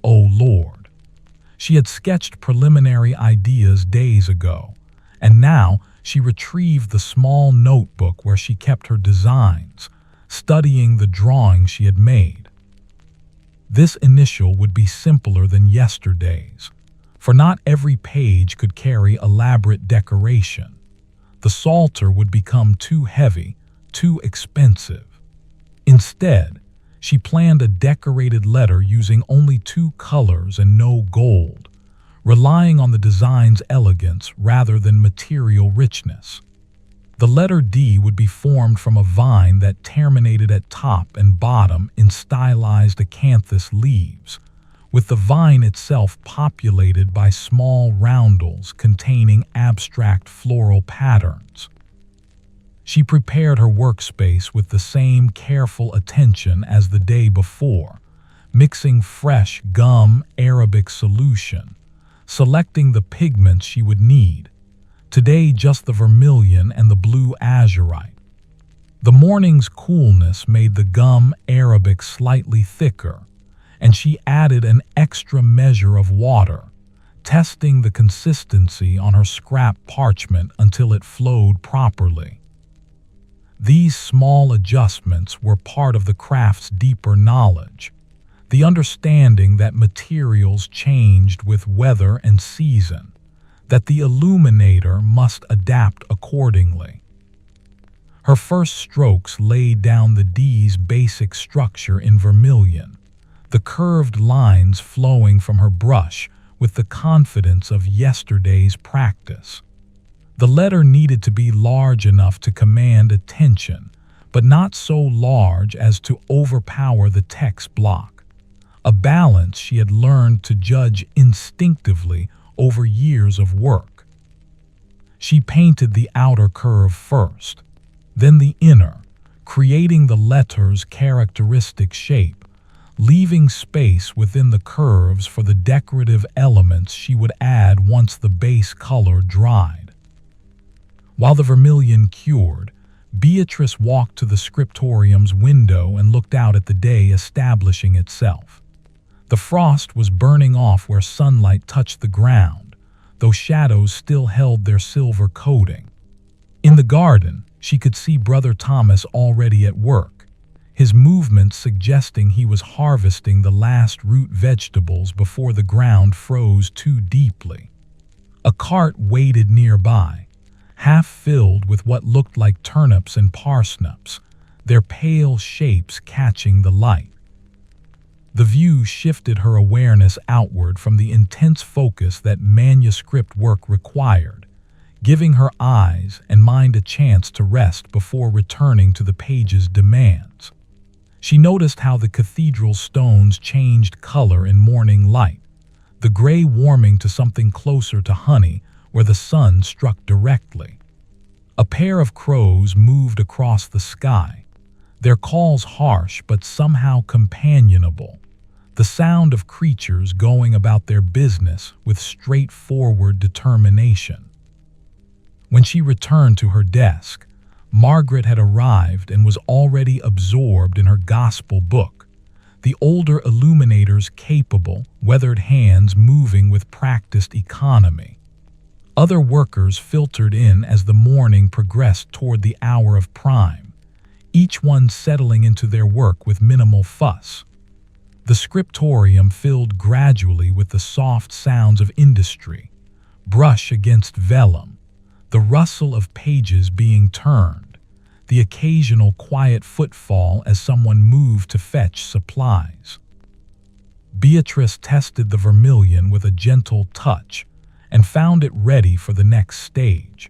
Speaker 1: O Lord. She had sketched preliminary ideas days ago, and now she retrieved the small notebook where she kept her designs, studying the drawings she had made. This initial would be simpler than yesterday's, for not every page could carry elaborate decoration. The Psalter would become too heavy, too expensive. Instead, she planned a decorated letter using only 2 colors and no gold, relying on the design's elegance rather than material richness. The letter D would be formed from a vine that terminated at top and bottom in stylized acanthus leaves, with the vine itself populated by small roundels containing abstract floral patterns. She prepared her workspace with the same careful attention as the day before, mixing fresh gum Arabic solution, selecting the pigments she would need, today just the vermilion and the blue azurite. The morning's coolness made the gum Arabic slightly thicker, and she added an extra measure of water, testing the consistency on her scrap parchment until it flowed properly. These small adjustments were part of the craft's deeper knowledge, the understanding that materials changed with weather and season, that the illuminator must adapt accordingly. Her first strokes laid down the D's basic structure in vermilion, the curved lines flowing from her brush with the confidence of yesterday's practice. The letter needed to be large enough to command attention, but not so large as to overpower the text block, a balance she had learned to judge instinctively over years of work. She painted the outer curve first, then the inner, creating the letter's characteristic shape, leaving space within the curves for the decorative elements she would add once the base color dried. While the vermilion cured, Beatrice walked to the scriptorium's window and looked out at the day establishing itself. The frost was burning off where sunlight touched the ground, though shadows still held their silver coating. In the garden, she could see Brother Thomas already at work, his movements suggesting he was harvesting the last root vegetables before the ground froze too deeply. A cart waited nearby, half filled with what looked like turnips and parsnips, their pale shapes catching the light. The view shifted her awareness outward from the intense focus that manuscript work required, giving her eyes and mind a chance to rest before returning to the page's demands. She noticed how the cathedral's stones changed color in morning light, the gray warming to something closer to honey where the sun struck directly. A pair of crows moved across the sky, their calls harsh but somehow companionable, the sound of creatures going about their business with straightforward determination. When she returned to her desk, Margaret had arrived and was already absorbed in her gospel book, the older illuminator's capable, weathered hands moving with practiced economy. Other workers filtered in as the morning progressed toward the hour of prime, each one settling into their work with minimal fuss. The scriptorium filled gradually with the soft sounds of industry, brush against vellum, the rustle of pages being turned, the occasional quiet footfall as someone moved to fetch supplies. Beatrice tested the vermilion with a gentle touch and found it ready for the next stage.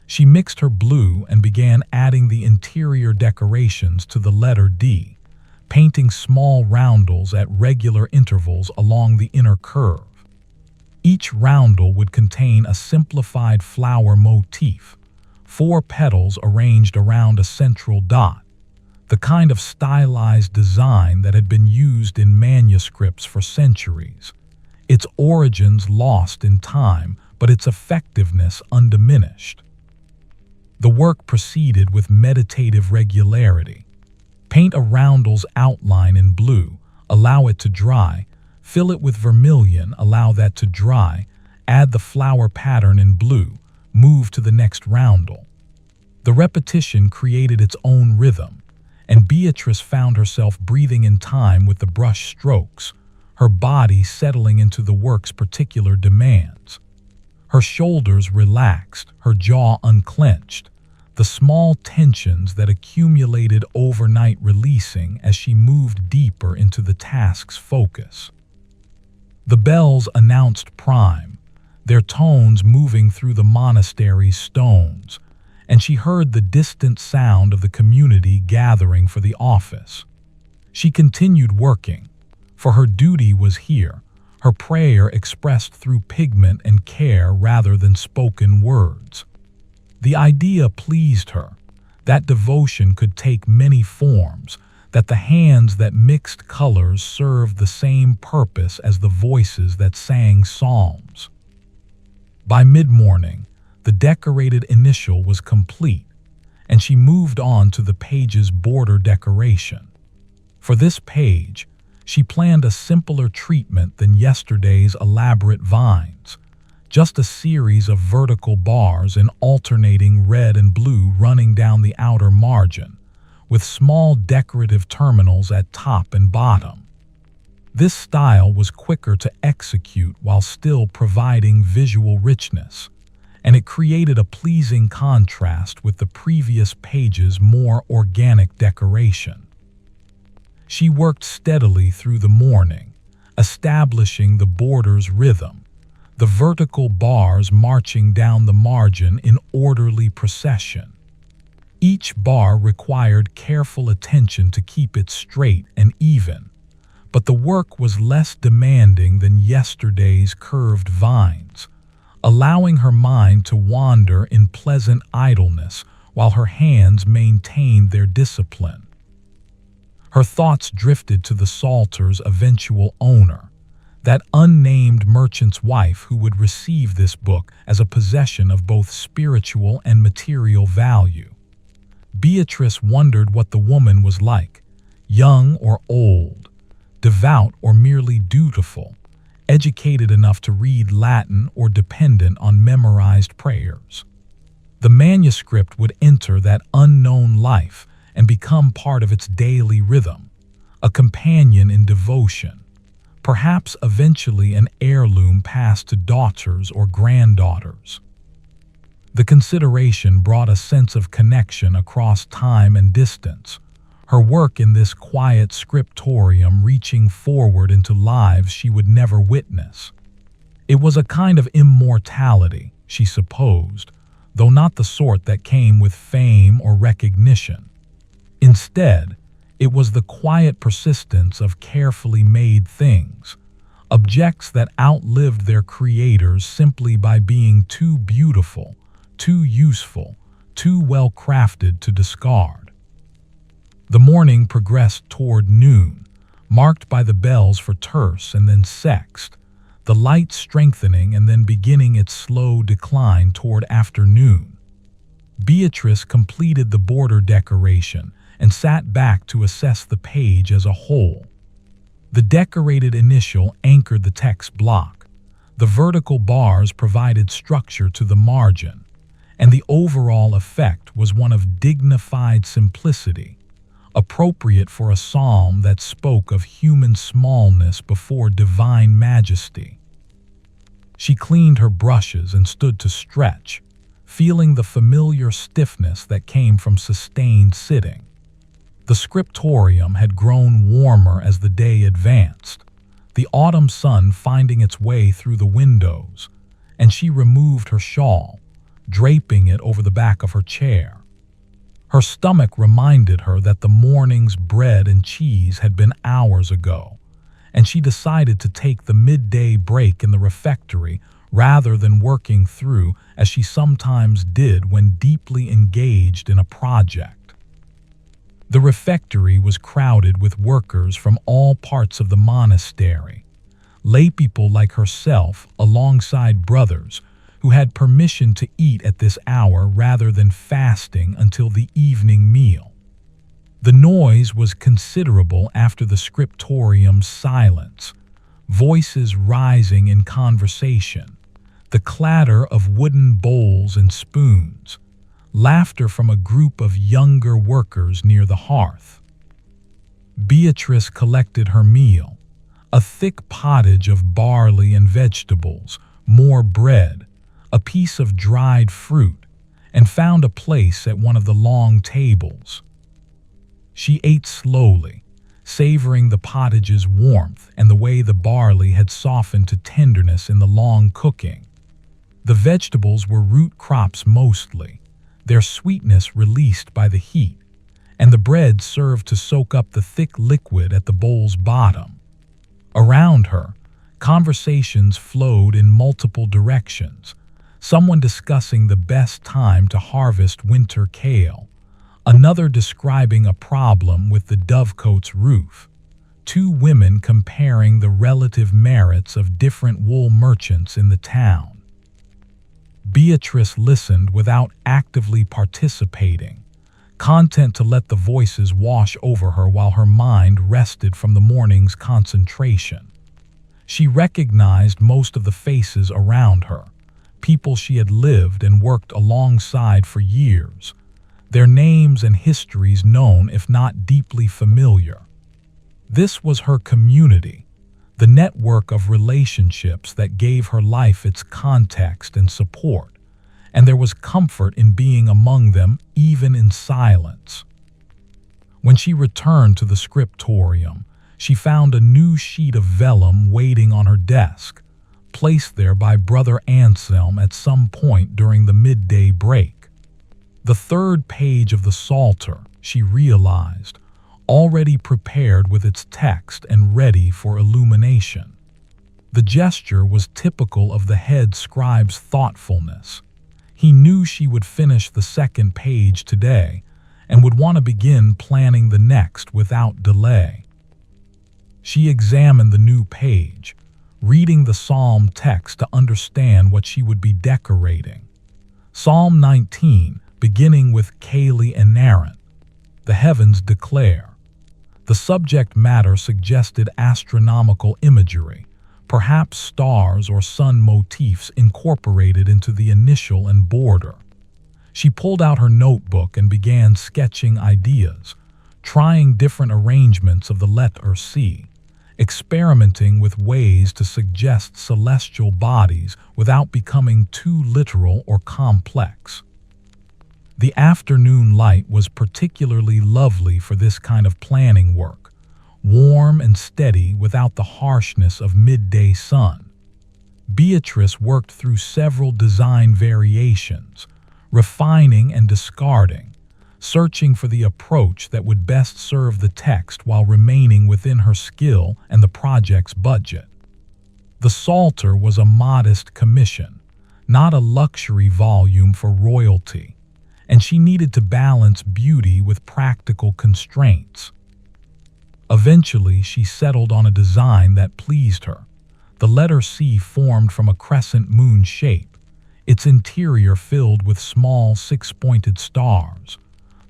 Speaker 1: She mixed her blue and began adding the interior decorations to the letter D, painting small roundels at regular intervals along the inner curve. Each roundel would contain a simplified flower motif, 4 petals arranged around a central dot, the kind of stylized design that had been used in manuscripts for centuries, its origins lost in time, but its effectiveness undiminished. The work proceeded with meditative regularity. Paint a roundel's outline in blue, allow it to dry, fill it with vermilion, allow that to dry, add the flower pattern in blue, move to the next roundel. The repetition created its own rhythm, and Beatrice found herself breathing in time with the brush strokes, her body settling into the work's particular demands. Her shoulders relaxed, her jaw unclenched, the small tensions that accumulated overnight releasing as she moved deeper into the task's focus. The bells announced prime, their tones moving through the monastery's stones, and she heard the distant sound of the community gathering for the office. She continued working, for her duty was here, her prayer expressed through pigment and care rather than spoken words. The idea pleased her, that devotion could take many forms, that the hands that mixed colors served the same purpose as the voices that sang psalms. By mid-morning, the decorated initial was complete, and she moved on to the page's border decoration. For this page, she planned a simpler treatment than yesterday's elaborate vines, just a series of vertical bars in alternating red and blue running down the outer margin, with small decorative terminals at top and bottom. This style was quicker to execute while still providing visual richness, and it created a pleasing contrast with the previous page's more organic decoration. She worked steadily through the morning, establishing the border's rhythm, the vertical bars marching down the margin in orderly procession. Each bar required careful attention to keep it straight and even, but the work was less demanding than yesterday's curved vines, allowing her mind to wander in pleasant idleness while her hands maintained their discipline. Her thoughts drifted to the Psalter's eventual owner, that unnamed merchant's wife who would receive this book as a possession of both spiritual and material value. Beatrice wondered what the woman was like, young or old, devout or merely dutiful, educated enough to read Latin or dependent on memorized prayers. The manuscript would enter that unknown life and become part of its daily rhythm, a companion in devotion, perhaps eventually an heirloom passed to daughters or granddaughters. The consideration brought a sense of connection across time and distance, her work in this quiet scriptorium reaching forward into lives she would never witness. It was a kind of immortality, she supposed, though not the sort that came with fame or recognition. Instead, it was the quiet persistence of carefully made things, objects that outlived their creators simply by being too beautiful, too useful, too well crafted to discard. The morning progressed toward noon, marked by the bells for terce and then sext, the light strengthening and then beginning its slow decline toward afternoon. Beatrice completed the border decoration and sat back to assess the page as a whole. The decorated initial anchored the text block, the vertical bars provided structure to the margin, and the overall effect was one of dignified simplicity, appropriate for a psalm that spoke of human smallness before divine majesty. She cleaned her brushes and stood to stretch, feeling the familiar stiffness that came from sustained sitting. The scriptorium had grown warmer as the day advanced, the autumn sun finding its way through the windows, and she removed her shawl, draping it over the back of her chair. Her stomach reminded her that the morning's bread and cheese had been hours ago, and she decided to take the midday break in the refectory rather than working through as she sometimes did when deeply engaged in a project. The refectory was crowded with workers from all parts of the monastery, laypeople like herself alongside brothers who had permission to eat at this hour rather than fasting until the evening meal. The noise was considerable after the scriptorium's silence, voices rising in conversation, the clatter of wooden bowls and spoons, laughter from a group of younger workers near the hearth. Beatrice collected her meal, a thick pottage of barley and vegetables, more bread, a piece of dried fruit, and found a place at one of the long tables. She ate slowly, savoring the pottage's warmth and the way the barley had softened to tenderness in the long cooking. The vegetables were root crops mostly, their sweetness released by the heat, and the bread served to soak up the thick liquid at the bowl's bottom. Around her, conversations flowed in multiple directions, someone discussing the best time to harvest winter kale, another describing a problem with the dovecote's roof, two women comparing the relative merits of different wool merchants in the town. Beatrice listened without actively participating, content to let the voices wash over her while her mind rested from the morning's concentration. She recognized most of the faces around her, people she had lived and worked alongside for years, their names and histories known if not deeply familiar. This was her community, the network of relationships that gave her life its context and support, and there was comfort in being among them even in silence. When she returned to the scriptorium, she found a new sheet of vellum waiting on her desk, placed there by Brother Anselm at some point during the midday break. The third page of the Psalter, she realized, already prepared with its text and ready for illumination. The gesture was typical of the head scribe's thoughtfulness. He knew she would finish the second page today and would want to begin planning the next without delay. She examined the new page, reading the psalm text to understand what she would be decorating. Psalm 19, beginning with Caeli and Narrant, the heavens declare. The subject matter suggested astronomical imagery, perhaps stars or sun motifs incorporated into the initial and border. She pulled out her notebook and began sketching ideas, trying different arrangements of the letter C, experimenting with ways to suggest celestial bodies without becoming too literal or complex. The afternoon light was particularly lovely for this kind of planning work, warm and steady without the harshness of midday sun. Beatrice worked through several design variations, refining and discarding, searching for the approach that would best serve the text while remaining within her skill and the project's budget. The Psalter was a modest commission, not a luxury volume for royalty, and she needed to balance beauty with practical constraints. Eventually, she settled on a design that pleased her. The letter C formed from a crescent moon shape, its interior filled with small six-pointed stars,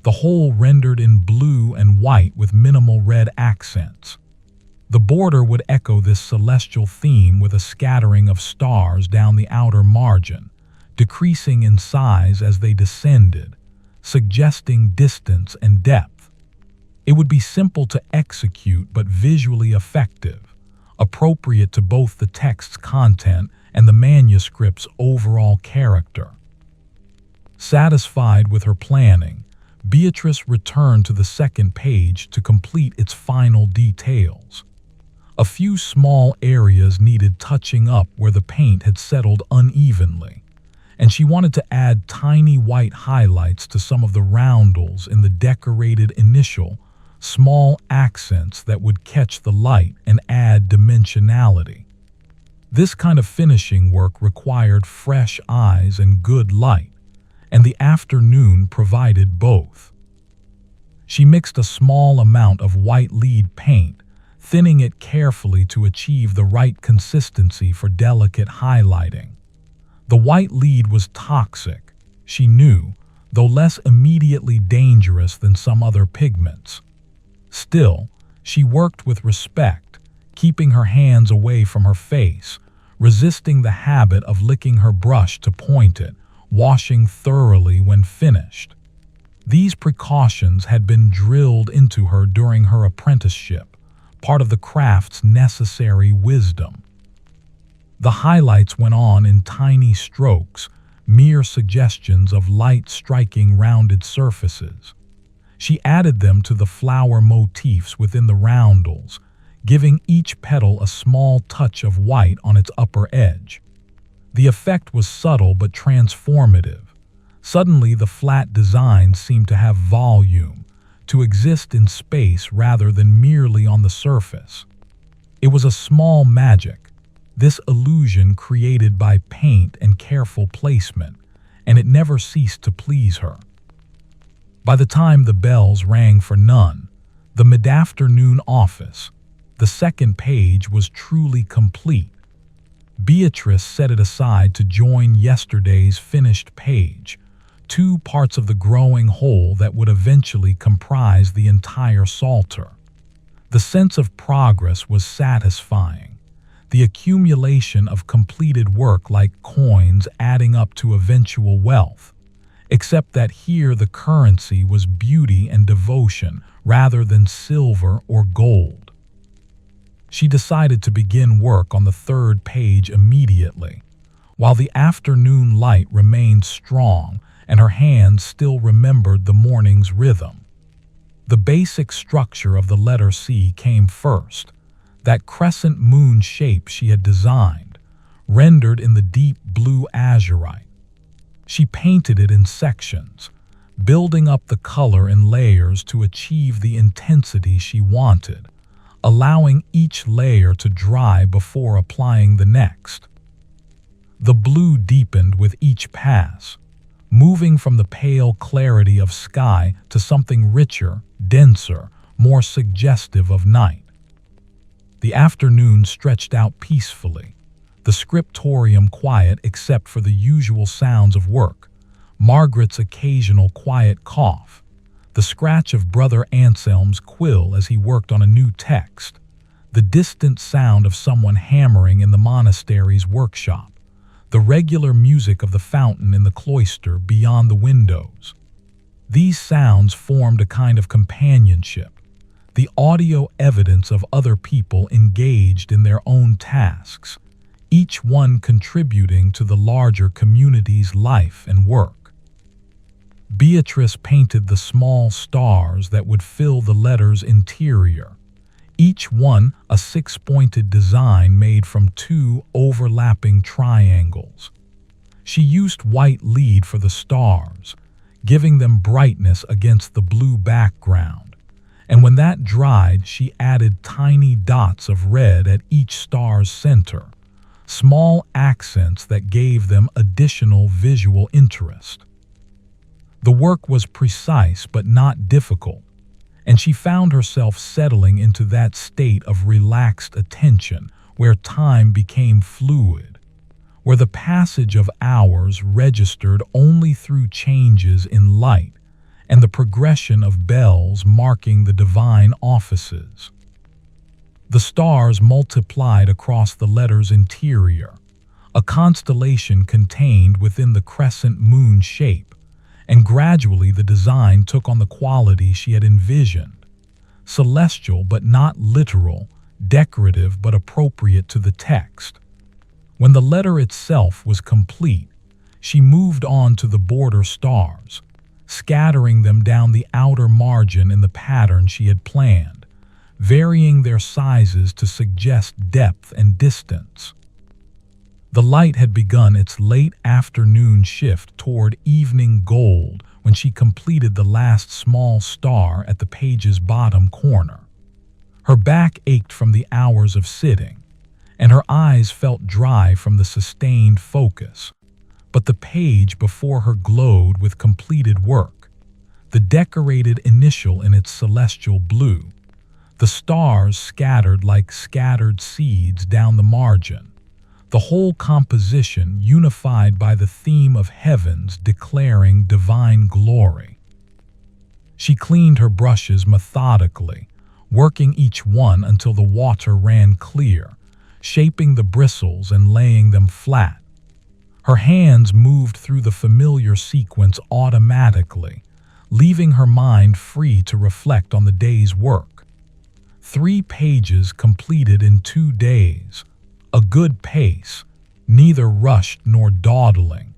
Speaker 1: the whole rendered in blue and white with minimal red accents. The border would echo this celestial theme with a scattering of stars down the outer margin, decreasing in size as they descended, suggesting distance and depth. It would be simple to execute but visually effective, appropriate to both the text's content and the manuscript's overall character. Satisfied with her planning, Beatrice returned to the second page to complete its final details. A few small areas needed touching up where the paint had settled unevenly, and she wanted to add tiny white highlights to some of the roundels in the decorated initial, small accents that would catch the light and add dimensionality. This kind of finishing work required fresh eyes and good light, and the afternoon provided both. She mixed a small amount of white lead paint, thinning it carefully to achieve the right consistency for delicate highlighting. The white lead was toxic, she knew, though less immediately dangerous than some other pigments. Still, she worked with respect, keeping her hands away from her face, resisting the habit of licking her brush to point it, washing thoroughly when finished. These precautions had been drilled into her during her apprenticeship, part of the craft's necessary wisdom. The highlights went on in tiny strokes, mere suggestions of light striking rounded surfaces. She added them to the flower motifs within the roundels, giving each petal a small touch of white on its upper edge. The effect was subtle but transformative. Suddenly, the flat design seemed to have volume, to exist in space rather than merely on the surface. It was a small magic, this illusion created by paint and careful placement, and it never ceased to please her. By the time the bells rang for none, the mid-afternoon office, the second page was truly complete. Beatrice set it aside to join yesterday's finished page, two parts of the growing whole that would eventually comprise the entire psalter. The sense of progress was satisfying, the accumulation of completed work like coins adding up to eventual wealth, except that here the currency was beauty and devotion rather than silver or gold. She decided to begin work on the third page immediately, while the afternoon light remained strong and her hands still remembered the morning's rhythm. The basic structure of the letter C came first, that crescent moon shape she had designed, rendered in the deep blue azurite. She painted it in sections, building up the color in layers to achieve the intensity she wanted, allowing each layer to dry before applying the next. The blue deepened with each pass, moving from the pale clarity of sky to something richer, denser, more suggestive of night. The afternoon stretched out peacefully, the scriptorium quiet except for the usual sounds of work, Margaret's occasional quiet cough, the scratch of Brother Anselm's quill as he worked on a new text, the distant sound of someone hammering in the monastery's workshop, the regular music of the fountain in the cloister beyond the windows. These sounds formed a kind of companionship, the audio evidence of other people engaged in their own tasks, each one contributing to the larger community's life and work. Beatrice painted the small stars that would fill the letter's interior, each one a six-pointed design made from two overlapping triangles. She used white lead for the stars, giving them brightness against the blue background, and when that dried, she added tiny dots of red at each star's center, small accents that gave them additional visual interest. The work was precise but not difficult, and she found herself settling into that state of relaxed attention where time became fluid, where the passage of hours registered only through changes in light and the progression of bells marking the divine offices. The stars multiplied across the letter's interior, a constellation contained within the crescent moon shape, and gradually the design took on the quality she had envisioned, celestial but not literal, decorative but appropriate to the text. When the letter itself was complete, she moved on to the border stars, scattering them down the outer margin in the pattern she had planned, varying their sizes to suggest depth and distance. The light had begun its late afternoon shift toward evening gold when she completed the last small star at the page's bottom corner. Her back ached from the hours of sitting, and her eyes felt dry from the sustained focus, but the page before her glowed with completed work, the decorated initial in its celestial blue, the stars scattered like scattered seeds down the margin, the whole composition unified by the theme of heavens declaring divine glory. She cleaned her brushes methodically, working each one until the water ran clear, shaping the bristles and laying them flat. Her hands moved through the familiar sequence automatically, leaving her mind free to reflect on the day's work. 3 pages completed in 2 days. A good pace, neither rushed nor dawdling,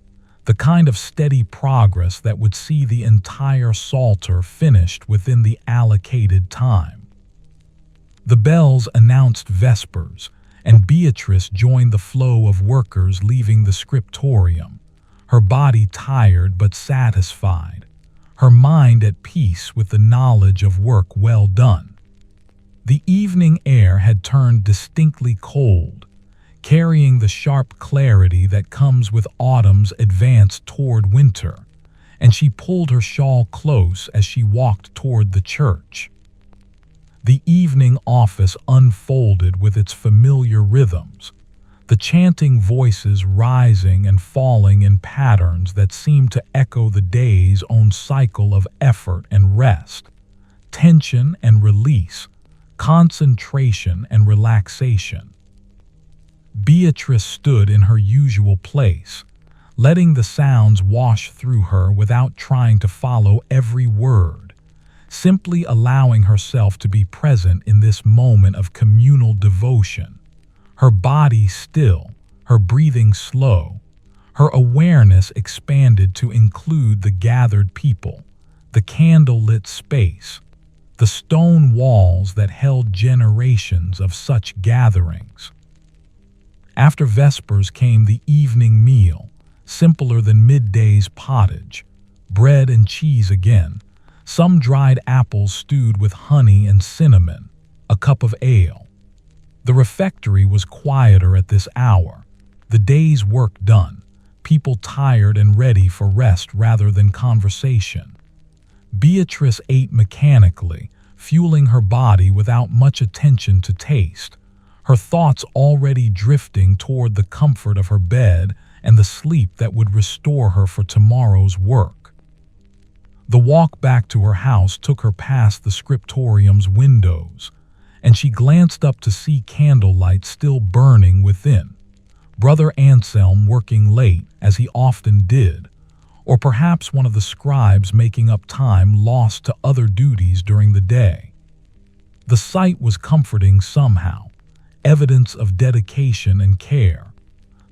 Speaker 1: the kind of steady progress that would see the entire psalter finished within the allocated time. The bells announced vespers, and Beatrice joined the flow of workers leaving the scriptorium, her body tired but satisfied, her mind at peace with the knowledge of work well done. The evening air had turned distinctly cold, carrying the sharp clarity that comes with autumn's advance toward winter, and she pulled her shawl close as she walked toward the church. The evening office unfolded with its familiar rhythms, the chanting voices rising and falling in patterns that seemed to echo the day's own cycle of effort and rest, tension and release, concentration and relaxation. Beatrice stood in her usual place, letting the sounds wash through her without trying to follow every word, simply allowing herself to be present in this moment of communal devotion. Her body still, her breathing slow, her awareness expanded to include the gathered people, the candle-lit space, the stone walls that held generations of such gatherings. After Vespers came the evening meal, simpler than midday's pottage, bread and cheese again, some dried apples stewed with honey and cinnamon, a cup of ale. The refectory was quieter at this hour, the day's work done, people tired and ready for rest rather than conversation. Beatrice ate mechanically, fueling her body without much attention to taste, her thoughts already drifting toward the comfort of her bed and the sleep that would restore her for tomorrow's work. The walk back to her house took her past the scriptorium's windows, and she glanced up to see candlelight still burning within, Brother Anselm working late, as he often did, or perhaps one of the scribes making up time lost to other duties during the day. The sight was comforting somehow, evidence of dedication and care,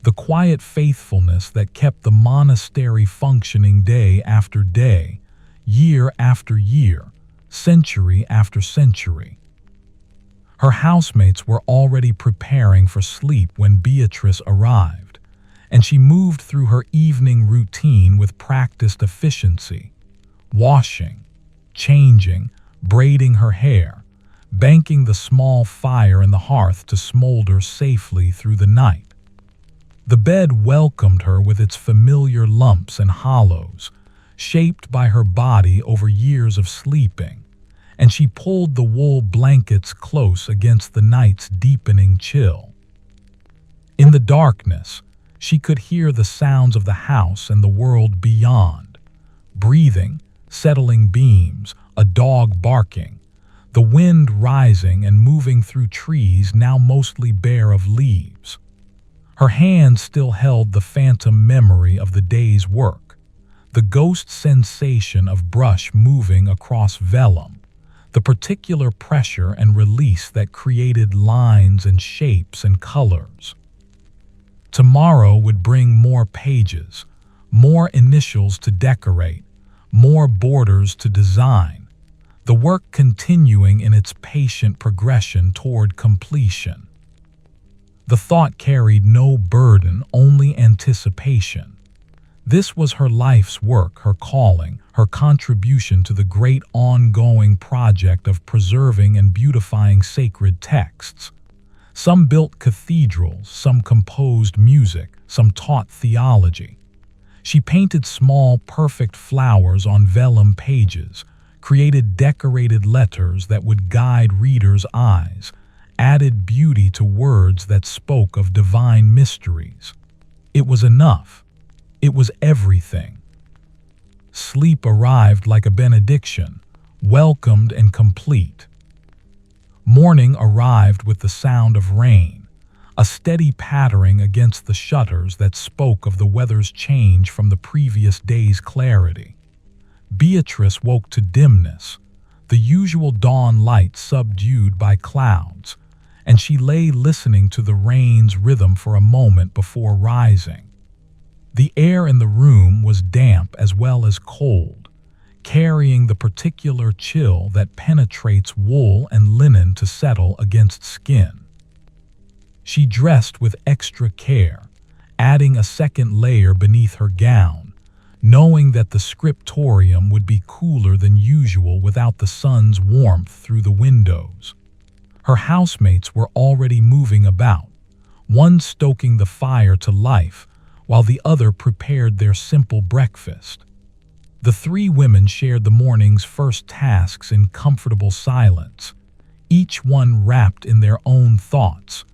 Speaker 1: the quiet faithfulness that kept the monastery functioning day after day, year after year, century after century. Her housemates were already preparing for sleep when Beatrice arrived, and she moved through her evening routine with practiced efficiency, washing, changing, braiding her hair, banking the small fire in the hearth to smolder safely through the night. The bed welcomed her with its familiar lumps and hollows, shaped by her body over years of sleeping, and she pulled the wool blankets close against the night's deepening chill. In the darkness, she could hear the sounds of the house and the world beyond, breathing, settling beams, a dog barking, the wind rising and moving through trees now mostly bare of leaves. Her hand still held the phantom memory of the day's work, the ghost sensation of brush moving across vellum, the particular pressure and release that created lines and shapes and colors. Tomorrow would bring more pages, more initials to decorate, more borders to design, the work continuing in its patient progression toward completion. The thought carried no burden, only anticipation. This was her life's work, her calling, her contribution to the great ongoing project of preserving and beautifying sacred texts. Some built cathedrals, some composed music, some taught theology. She painted small, perfect flowers on vellum pages, created decorated letters that would guide readers' eyes, added beauty to words that spoke of divine mysteries. It was enough. It was everything. Sleep arrived like a benediction, welcomed and complete. Morning arrived with the sound of rain, a steady pattering against the shutters that spoke of the weather's change from the previous day's clarity. Beatrice woke to dimness, the usual dawn light subdued by clouds, and she lay listening to the rain's rhythm for a moment before rising. The air in the room was damp as well as cold, carrying the particular chill that penetrates wool and linen to settle against skin. She dressed with extra care, adding a second layer beneath her gown, knowing that the scriptorium would be cooler than usual without the sun's warmth through the windows. Her housemates were already moving about, one stoking the fire to life, while the other prepared their simple breakfast. The three women shared the morning's first tasks in comfortable silence, each one wrapped in their own thoughts,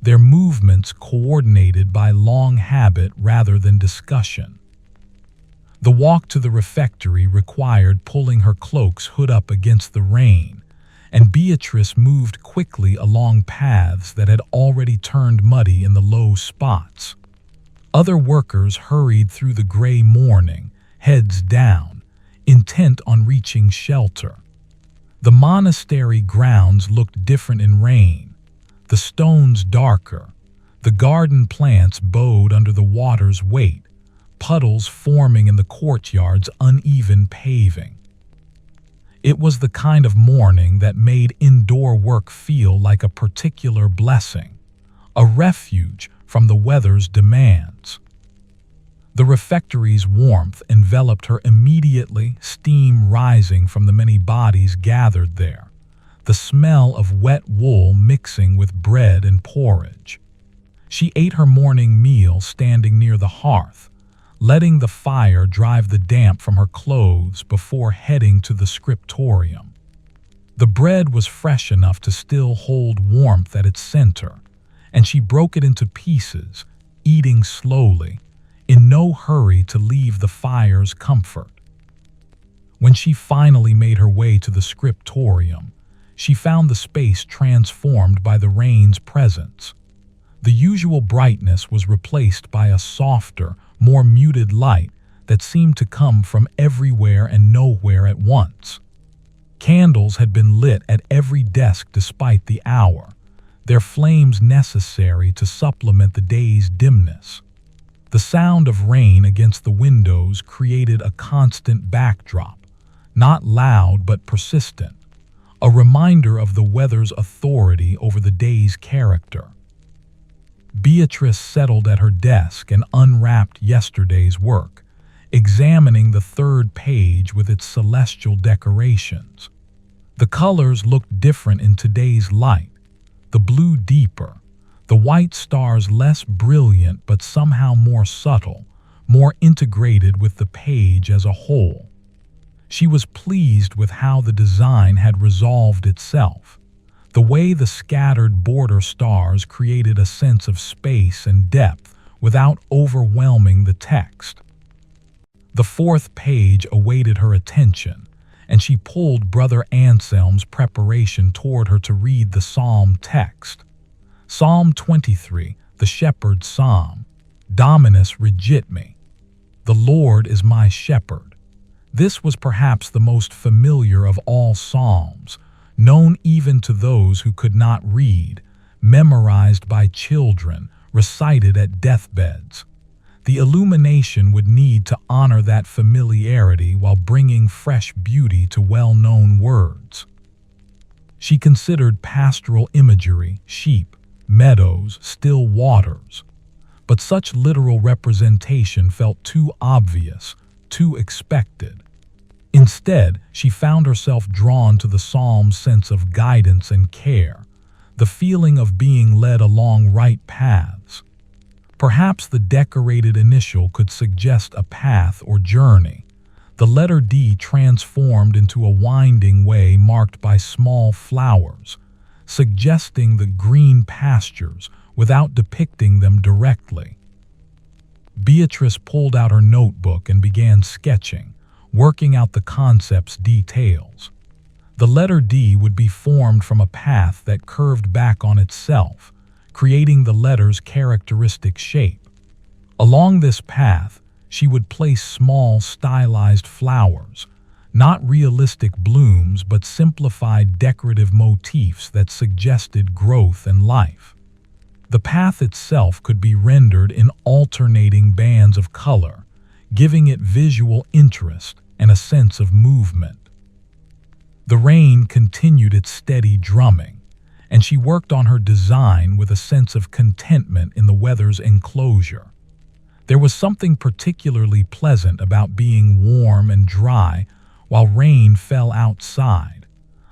Speaker 1: their movements coordinated by long habit rather than discussion. The walk to the refectory required pulling her cloak's hood up against the rain, and Beatrice moved quickly along paths that had already turned muddy in the low spots. Other workers hurried through the gray morning, heads down, intent on reaching shelter. The monastery grounds looked different in rain, the stones darker, the garden plants bowed under the water's weight, puddles forming in the courtyard's uneven paving. It was the kind of morning that made indoor work feel like a particular blessing, a refuge from the weather's demands. The refectory's warmth enveloped her immediately, steam rising from the many bodies gathered there, the smell of wet wool mixing with bread and porridge. She ate her morning meal standing near the hearth, letting the fire drive the damp from her clothes before heading to the scriptorium. The bread was fresh enough to still hold warmth at its center, and she broke it into pieces, eating slowly, in no hurry to leave the fire's comfort. When she finally made her way to the scriptorium, she found the space transformed by the rain's presence. The usual brightness was replaced by a softer, more muted light that seemed to come from everywhere and nowhere at once. Candles had been lit at every desk despite the hour, their flames necessary to supplement the day's dimness. The sound of rain against the windows created a constant backdrop, not loud but persistent, a reminder of the weather's authority over the day's character. Beatrice settled at her desk and unwrapped yesterday's work, examining the third page with its celestial decorations. The colors looked different in today's light, the blue deeper, the white stars less brilliant but somehow more subtle, more integrated with the page as a whole. She was pleased with how the design had resolved itself. The way the scattered border stars created a sense of space and depth without overwhelming the text. The fourth page awaited her attention, and she pulled Brother Anselm's preparation toward her to read the psalm text. Psalm 23, the Shepherd's Psalm. Dominus regit me. The Lord is my shepherd. This was perhaps the most familiar of all psalms, known even to those who could not read, memorized by children, recited at deathbeds. The illumination would need to honor that familiarity while bringing fresh beauty to well-known words. She considered pastoral imagery, sheep, meadows, still waters, but such literal representation felt too obvious, too expected. Instead, she found herself drawn to the psalm's sense of guidance and care, the feeling of being led along right paths. Perhaps the decorated initial could suggest a path or journey, the letter D transformed into a winding way marked by small flowers, suggesting the green pastures without depicting them directly. Beatrice pulled out her notebook and began sketching, working out the concept's details. The letter D would be formed from a path that curved back on itself, creating the letter's characteristic shape. Along this path, she would place small stylized flowers, not realistic blooms but simplified decorative motifs that suggested growth and life. The path itself could be rendered in alternating bands of color, giving it visual interest and a sense of movement. The rain continued its steady drumming, and she worked on her design with a sense of contentment in the weather's enclosure. There was something particularly pleasant about being warm and dry while rain fell outside,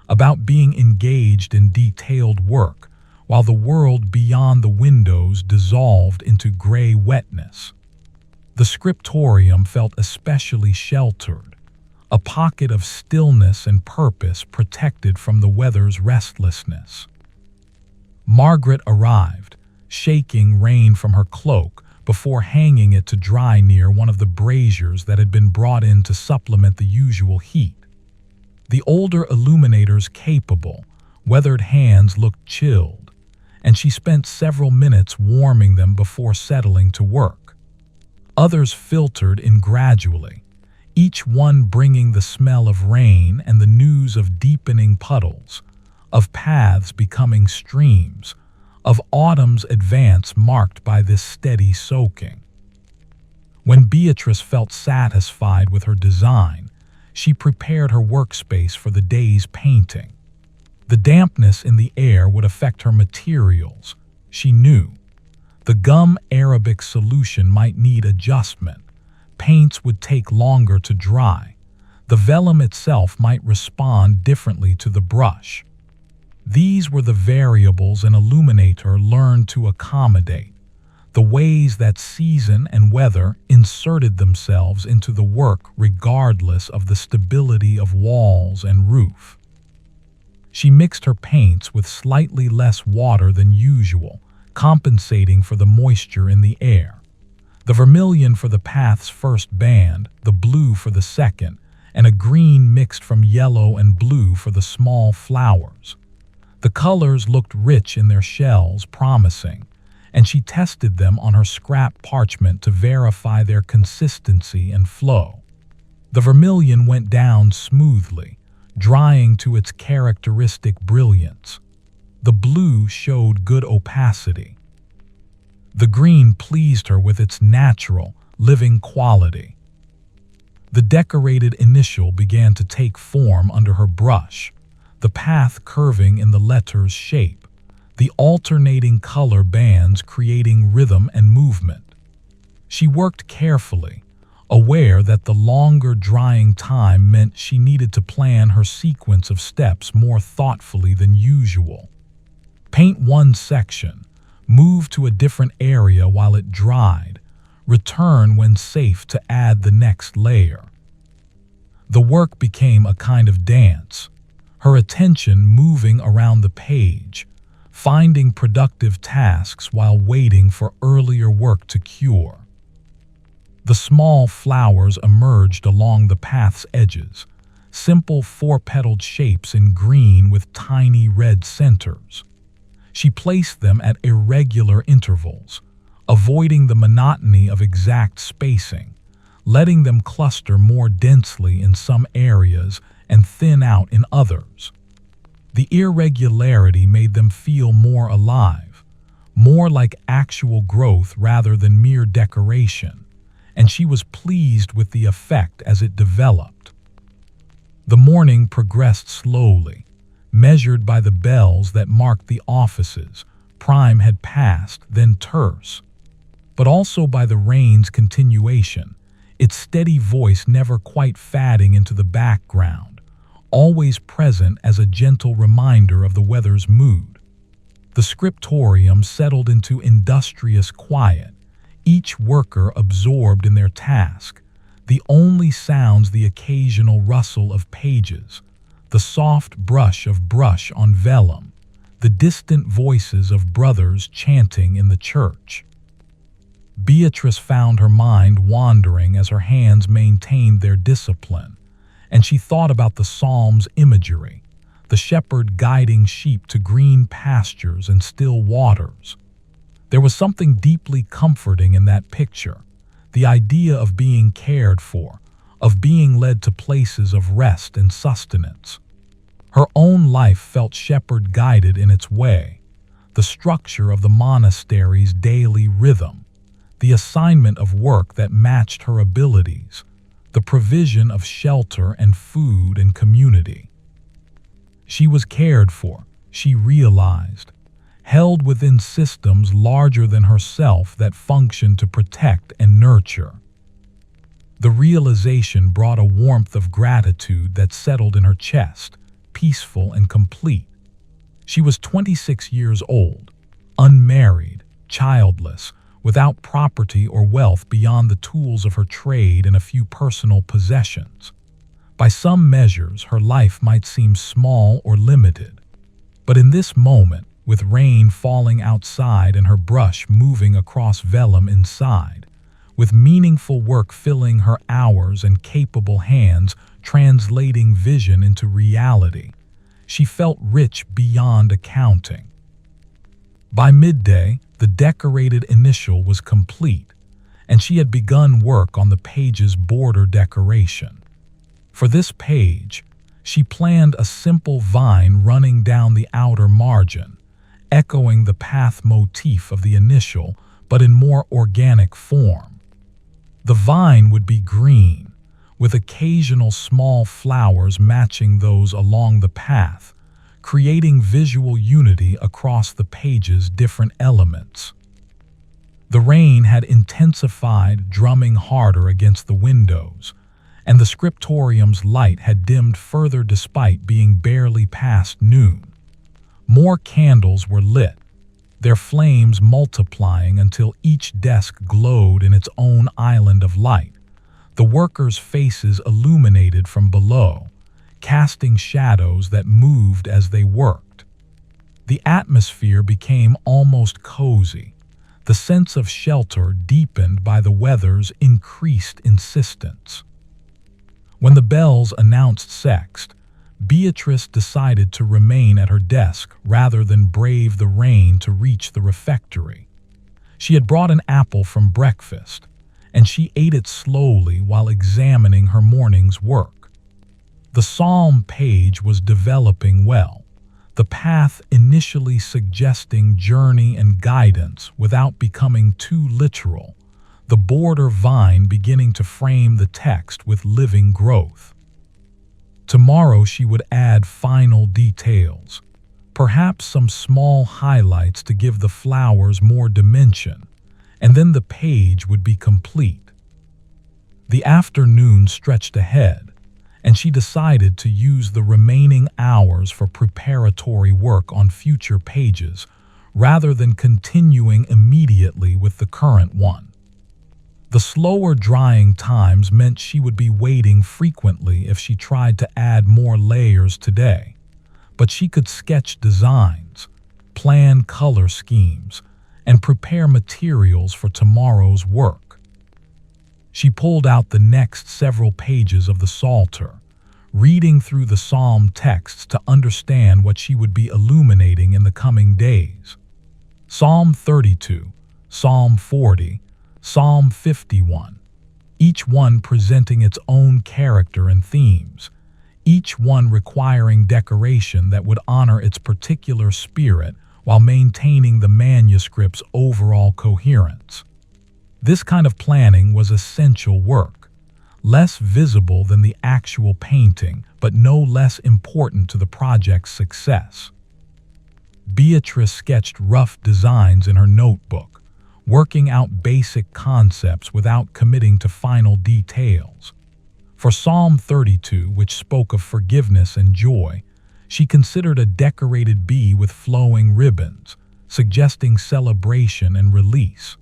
Speaker 1: about being engaged in detailed work while the world beyond the windows dissolved into gray wetness. The scriptorium felt especially sheltered, a pocket of stillness and purpose protected from the weather's restlessness. Margaret arrived, shaking rain from her cloak before hanging it to dry near one of the braziers that had been brought in to supplement the usual heat. The older illuminator's capable, weathered hands looked chilled, and she spent several minutes warming them before settling to work. Others filtered in gradually, each one bringing the smell of rain and the news of deepening puddles, of paths becoming streams, of autumn's advance marked by this steady soaking. When Beatrice felt satisfied with her design, she prepared her workspace for the day's painting. The dampness in the air would affect her materials, she knew. The gum Arabic solution might need adjustment. Paints would take longer to dry. The vellum itself might respond differently to the brush. These were the variables an illuminator learned to accommodate, the ways that season and weather inserted themselves into the work regardless of the stability of walls and roof. She mixed her paints with slightly less water than usual, compensating for the moisture in the air. The vermilion for the path's first band, the blue for the second, and a green mixed from yellow and blue for the small flowers. The colors looked rich in their shells, promising, and she tested them on her scrap parchment to verify their consistency and flow. The vermilion went down smoothly, drying to its characteristic brilliance. The blue showed good opacity. The green pleased her with its natural, living quality. The decorated initial began to take form under her brush, the path curving in the letter's shape, the alternating color bands creating rhythm and movement. She worked carefully, aware that the longer drying time meant she needed to plan her sequence of steps more thoughtfully than usual. Paint one section, move to a different area while it dried, return when safe to add the next layer. The work became a kind of dance, her attention moving around the page, finding productive tasks while waiting for earlier work to cure. The small flowers emerged along the path's edges, simple four-petaled shapes in green with tiny red centers. She placed them at irregular intervals, avoiding the monotony of exact spacing, letting them cluster more densely in some areas and thin out in others. The irregularity made them feel more alive, more like actual growth rather than mere decoration, and she was pleased with the effect as it developed. The morning progressed slowly, measured by the bells that marked the offices. Prime had passed, then terse, but also by the rain's continuation, its steady voice never quite fading into the background, always present as a gentle reminder of the weather's mood. The scriptorium settled into industrious quiet, each worker absorbed in their task, the only sounds the occasional rustle of pages, the soft brush on vellum, the distant voices of brothers chanting in the church. Beatrice found her mind wandering as her hands maintained their discipline, and she thought about the Psalms' imagery, the shepherd guiding sheep to green pastures and still waters. There was something deeply comforting in that picture, the idea of being cared for, of being led to places of rest and sustenance. Her own life felt shepherd-guided in its way, the structure of the monastery's daily rhythm, the assignment of work that matched her abilities, the provision of shelter and food and community. She was cared for, she realized, held within systems larger than herself that functioned to protect and nurture. The realization brought a warmth of gratitude that settled in her chest, peaceful and complete. She was 26 years old, unmarried, childless, without property or wealth beyond the tools of her trade and a few personal possessions. By some measures, her life might seem small or limited, but in this moment, with rain falling outside and her brush moving across vellum inside, with meaningful work filling her hours and capable hands translating vision into reality. She felt rich beyond accounting. By midday, the decorated initial was complete, and she had begun work on the page's border decoration. For this page, she planned a simple vine running down the outer margin, echoing the path motif of the initial, but in more organic form. The vine would be green, with occasional small flowers matching those along the path, creating visual unity across the page's different elements. The rain had intensified, drumming harder against the windows, and the scriptorium's light had dimmed further despite being barely past noon. More candles were lit, their flames multiplying until each desk glowed in its own island of light, the workers' faces illuminated from below, casting shadows that moved as they worked. The atmosphere became almost cozy, the sense of shelter deepened by the weather's increased insistence. When the bells announced sext, Beatrice decided to remain at her desk rather than brave the rain to reach the refectory. She had brought an apple from breakfast, and she ate it slowly while examining her morning's work. The psalm page was developing well, the path initially suggesting journey and guidance without becoming too literal, the border vine beginning to frame the text with living growth. Tomorrow she would add final details, perhaps some small highlights to give the flowers more dimension, and then the page would be complete. The afternoon stretched ahead, and she decided to use the remaining hours for preparatory work on future pages rather than continuing immediately with the current one. The slower drying times meant she would be waiting frequently if she tried to add more layers today, but she could sketch designs, plan color schemes, and prepare materials for tomorrow's work. She pulled out the next several pages of the Psalter, reading through the psalm texts to understand what she would be illuminating in the coming days. Psalm 32, Psalm 40, Psalm 51, each one presenting its own character and themes, each one requiring decoration that would honor its particular spirit while maintaining the manuscript's overall coherence. This kind of planning was essential work, less visible than the actual painting, but no less important to the project's success. Beatrice sketched rough designs in her notebook, working out basic concepts without committing to final details. For Psalm 32, which spoke of forgiveness and joy, she considered a decorated bee with flowing ribbons, suggesting celebration and release.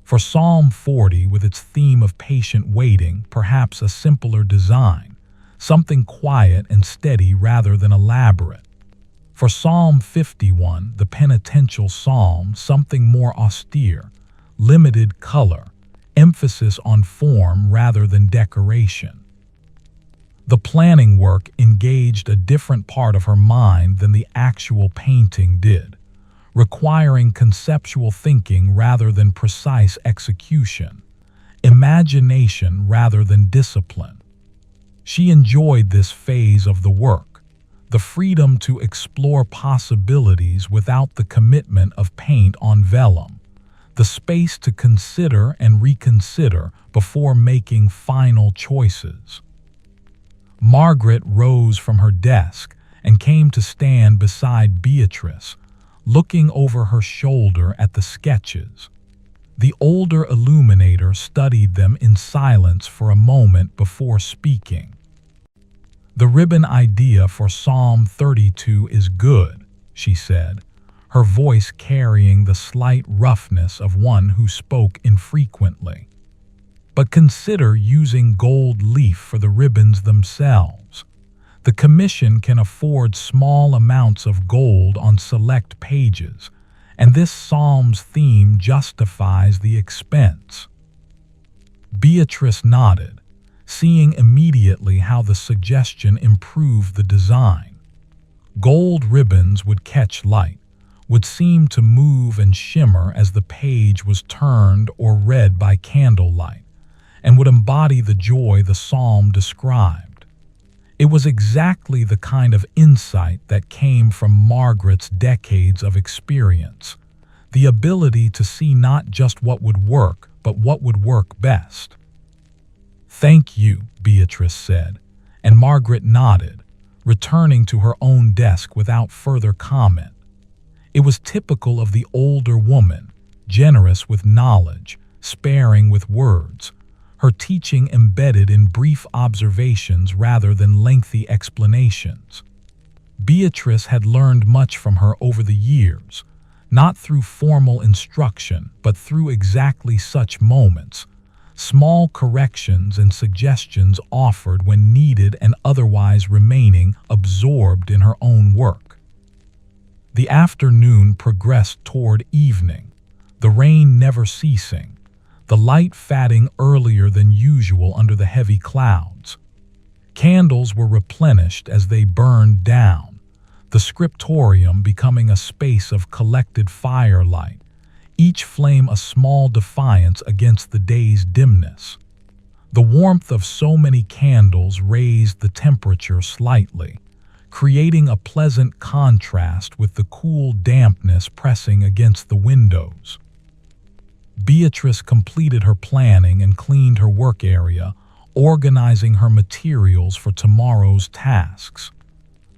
Speaker 1: For Psalm 40, with its theme of patient waiting, perhaps a simpler design, something quiet and steady rather than elaborate. For Psalm 51, the penitential psalm, something more austere, limited color, emphasis on form rather than decoration. The planning work engaged a different part of her mind than the actual painting did, requiring conceptual thinking rather than precise execution, imagination rather than discipline. She enjoyed this phase of the work, the freedom to explore possibilities without the commitment of paint on vellum, the space to consider and reconsider before making final choices. Margaret rose from her desk and came to stand beside Beatrice, looking over her shoulder at the sketches. The older illuminator studied them in silence for a moment before speaking. "The ribbon idea for Psalm 32 is good," she said, her voice carrying the slight roughness of one who spoke infrequently. "But consider using gold leaf for the ribbons themselves. The commission can afford small amounts of gold on select pages, and this psalm's theme justifies the expense. Beatrice nodded, seeing immediately how the suggestion improved the design. Gold ribbons would catch light, would seem to move and shimmer as the page was turned or read by candlelight, and would embody the joy the psalm described. It was exactly the kind of insight that came from Margaret's decades of experience, the ability to see not just what would work, but what would work best. "Thank you," Beatrice said, and Margaret nodded, returning to her own desk without further comment. It was typical of the older woman, generous with knowledge, sparing with words, her teaching embedded in brief observations rather than lengthy explanations. Beatrice had learned much from her over the years, not through formal instruction, but through exactly such moments, small corrections and suggestions offered when needed and otherwise remaining absorbed in her own work. The afternoon progressed toward evening, the rain never ceasing, the light fading earlier than usual under the heavy clouds. Candles were replenished as they burned down, the scriptorium becoming a space of collected firelight, each flame a small defiance against the day's dimness. The warmth of so many candles raised the temperature slightly, creating a pleasant contrast with the cool dampness pressing against the windows. Beatrice completed her planning and cleaned her work area, organizing her materials for tomorrow's tasks.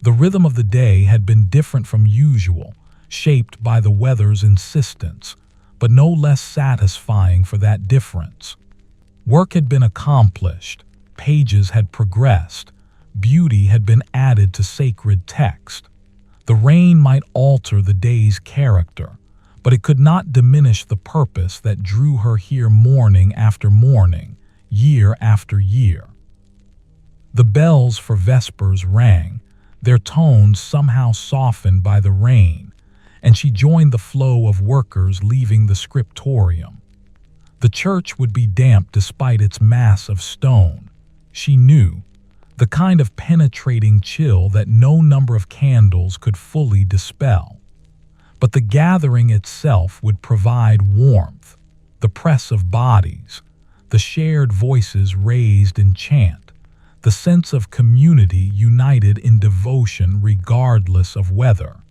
Speaker 1: The rhythm of the day had been different from usual, shaped by the weather's insistence, but no less satisfying for that difference. Work had been accomplished, pages had progressed, beauty had been added to sacred text. The rain might alter the day's character, but it could not diminish the purpose that drew her here morning after morning, year after year. The bells for Vespers rang, their tones somehow softened by the rain, and she joined the flow of workers leaving the scriptorium. The church would be damp despite its mass of stone, she knew, the kind of penetrating chill that no number of candles could fully dispel. But the gathering itself would provide warmth, the press of bodies, the shared voices raised in chant, the sense of community united in devotion regardless of weather.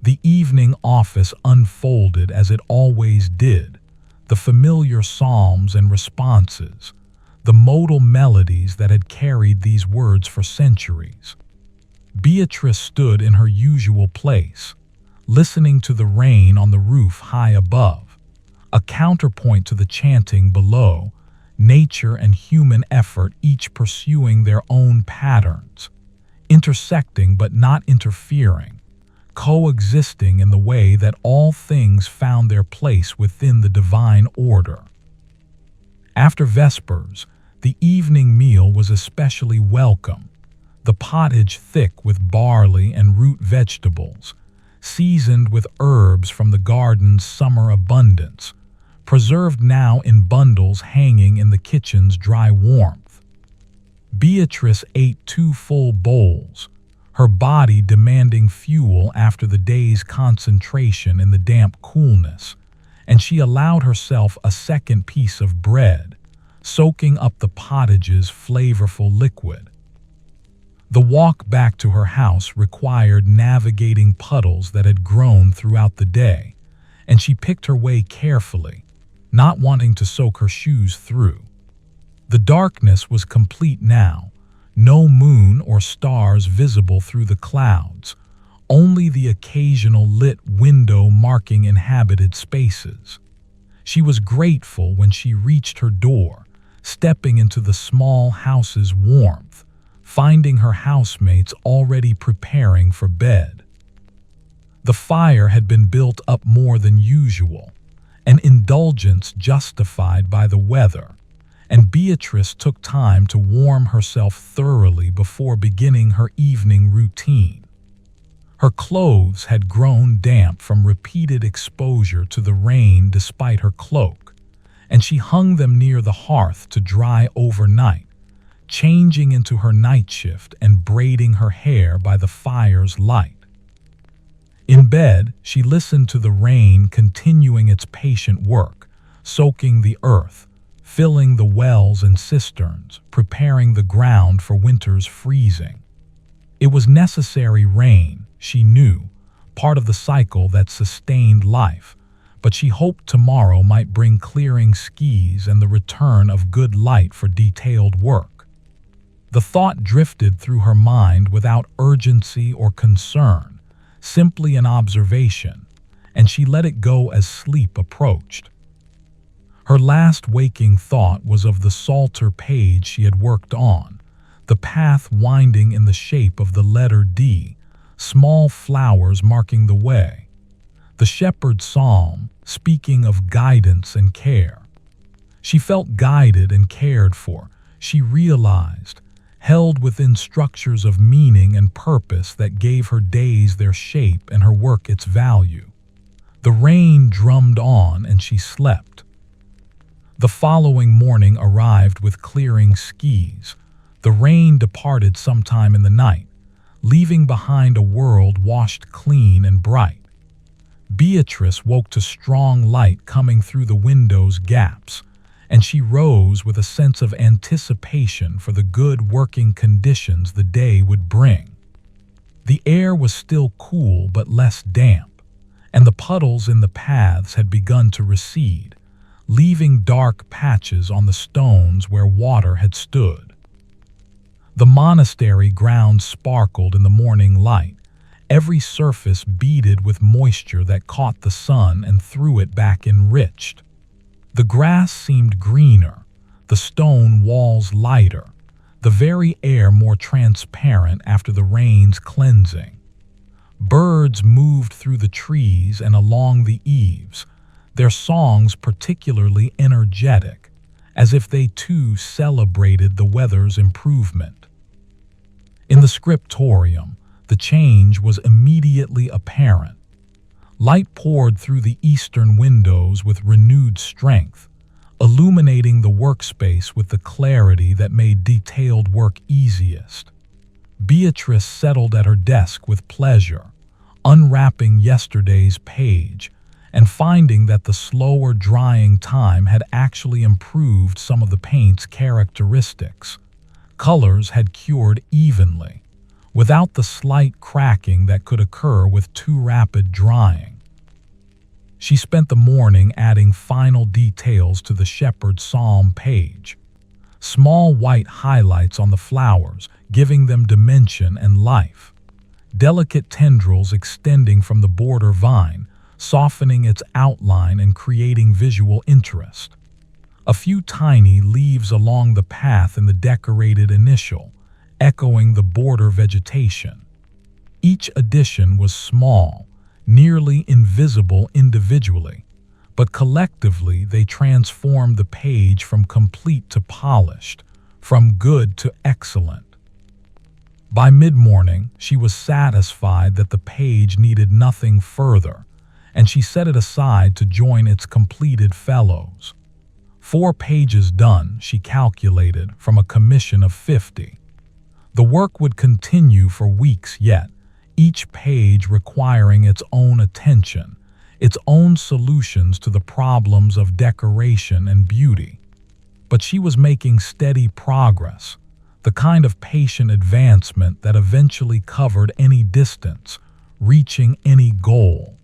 Speaker 1: The evening office unfolded as it always did, the familiar psalms and responses, the modal melodies that had carried these words for centuries. Beatrice stood in her usual place, listening to the rain on the roof high above, a counterpoint to the chanting below, nature and human effort each pursuing their own patterns, intersecting but not interfering, coexisting in the way that all things found their place within the divine order. After Vespers, the evening meal was especially welcome, the pottage thick with barley and root vegetables, seasoned with herbs from the garden's summer abundance, preserved now in bundles hanging in the kitchen's dry warmth. Beatrice ate 2 full bowls, her body demanding fuel after the day's concentration in the damp coolness, and she allowed herself a second piece of bread, soaking up the pottage's flavorful liquid. The walk back to her house required navigating puddles that had grown throughout the day, and she picked her way carefully, not wanting to soak her shoes through. The darkness was complete now, no moon or stars visible through the clouds, only the occasional lit window marking inhabited spaces. She was grateful when she reached her door, stepping into the small house's warmth, finding her housemates already preparing for bed. The fire had been built up more than usual, an indulgence justified by the weather, and Beatrice took time to warm herself thoroughly before beginning her evening routine. Her clothes had grown damp from repeated exposure to the rain despite her cloak, and she hung them near the hearth to dry overnight, changing into her night shift and braiding her hair by the fire's light. In bed, she listened to the rain continuing its patient work, soaking the earth, filling the wells and cisterns, preparing the ground for winter's freezing. It was necessary rain, she knew, part of the cycle that sustained life, but she hoped tomorrow might bring clearing skies and the return of good light for detailed work. The thought drifted through her mind without urgency or concern, simply an observation, and she let it go as sleep approached. Her last waking thought was of the Psalter page she had worked on, the path winding in the shape of the letter D, small flowers marking the way. The shepherd's psalm, speaking of guidance and care. She felt guided and cared for, she realized, held within structures of meaning and purpose that gave her days their shape and her work its value. The rain drummed on and she slept. The following morning arrived with clearing skies. The rain departed sometime in the night, leaving behind a world washed clean and bright. Beatrice woke to strong light coming through the window's gaps, and she rose with a sense of anticipation for the good working conditions the day would bring. The air was still cool but less damp, and the puddles in the paths had begun to recede, leaving dark patches on the stones where water had stood. The monastery grounds sparkled in the morning light, every surface beaded with moisture that caught the sun and threw it back enriched. The grass seemed greener, the stone walls lighter, the very air more transparent after the rain's cleansing. Birds moved through the trees and along the eaves, their songs particularly energetic, as if they too celebrated the weather's improvement. In the scriptorium, the change was immediately apparent. Light poured through the eastern windows with renewed strength, illuminating the workspace with the clarity that made detailed work easiest. Beatrice settled at her desk with pleasure, unwrapping yesterday's page and finding that the slower drying time had actually improved some of the paint's characteristics. Colors had cured evenly, without the slight cracking that could occur with too rapid drying. She spent the morning adding final details to the shepherd's psalm page, small white highlights on the flowers, giving them dimension and life, delicate tendrils extending from the border vine, softening its outline and creating visual interest. A few tiny leaves along the path in the decorated initial, echoing the border vegetation. Each addition was small, nearly invisible individually, but collectively they transformed the page from complete to polished, from good to excellent. By mid-morning, she was satisfied that the page needed nothing further, and she set it aside to join its completed fellows. 4 pages done, she calculated, from a commission of 50. The work would continue for weeks yet, each page requiring its own attention, its own solutions to the problems of decoration and beauty. But she was making steady progress, the kind of patient advancement that eventually covered any distance, reaching any goal.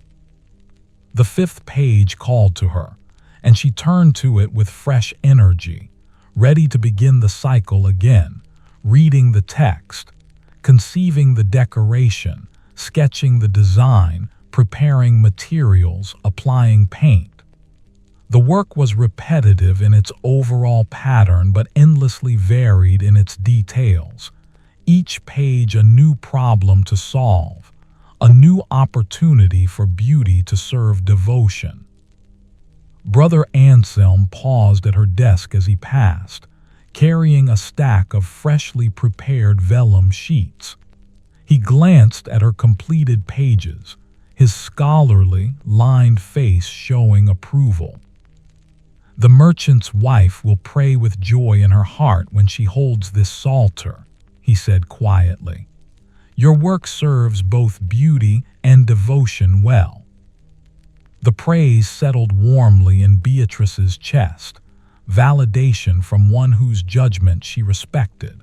Speaker 1: The 5th page called to her, and she turned to it with fresh energy, ready to begin the cycle again, reading the text, conceiving the decoration, sketching the design, preparing materials, applying paint. The work was repetitive in its overall pattern but endlessly varied in its details, each page a new problem to solve, a new opportunity for beauty to serve devotion. Brother Anselm paused at her desk as he passed, carrying a stack of freshly prepared vellum sheets. He glanced at her completed pages, his scholarly, lined face showing approval. "The merchant's wife will pray with joy in her heart when she holds this psalter," he said quietly. "Your work serves both beauty and devotion well." The praise settled warmly in Beatrice's chest, validation from one whose judgment she respected.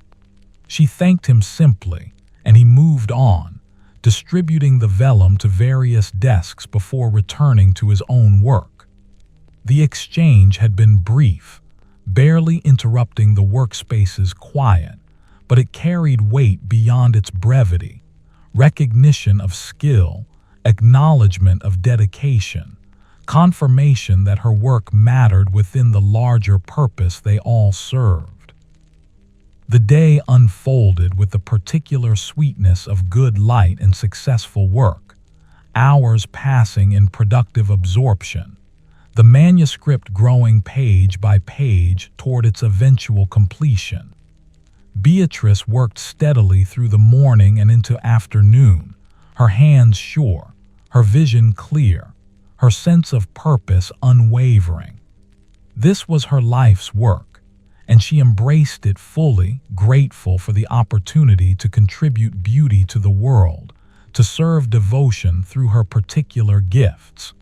Speaker 1: She thanked him simply, and he moved on, distributing the vellum to various desks before returning to his own work. The exchange had been brief, barely interrupting the workspace's quiet, but it carried weight beyond its brevity, recognition of skill, acknowledgement of dedication, confirmation that her work mattered within the larger purpose they all served. The day unfolded with the particular sweetness of good light and successful work, hours passing in productive absorption, the manuscript growing page by page toward its eventual completion. Beatrice worked steadily through the morning and into afternoon, her hands sure, her vision clear, her sense of purpose unwavering. This was her life's work, and she embraced it fully, grateful for the opportunity to contribute beauty to the world, to serve devotion through her particular gifts.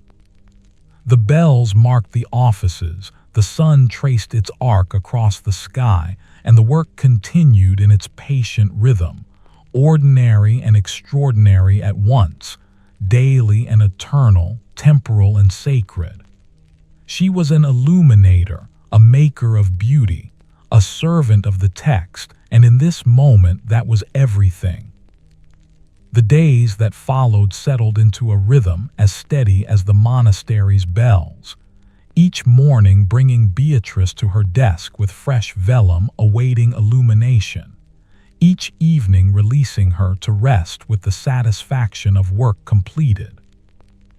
Speaker 1: The bells marked the offices, the sun traced its arc across the sky, and the work continued in its patient rhythm, ordinary and extraordinary at once, daily and eternal, temporal and sacred. She was an illuminator, a maker of beauty, a servant of the text, and in this moment that was everything. The days that followed settled into a rhythm as steady as the monastery's bells, each morning bringing Beatrice to her desk with fresh vellum awaiting illumination, each evening releasing her to rest with the satisfaction of work completed.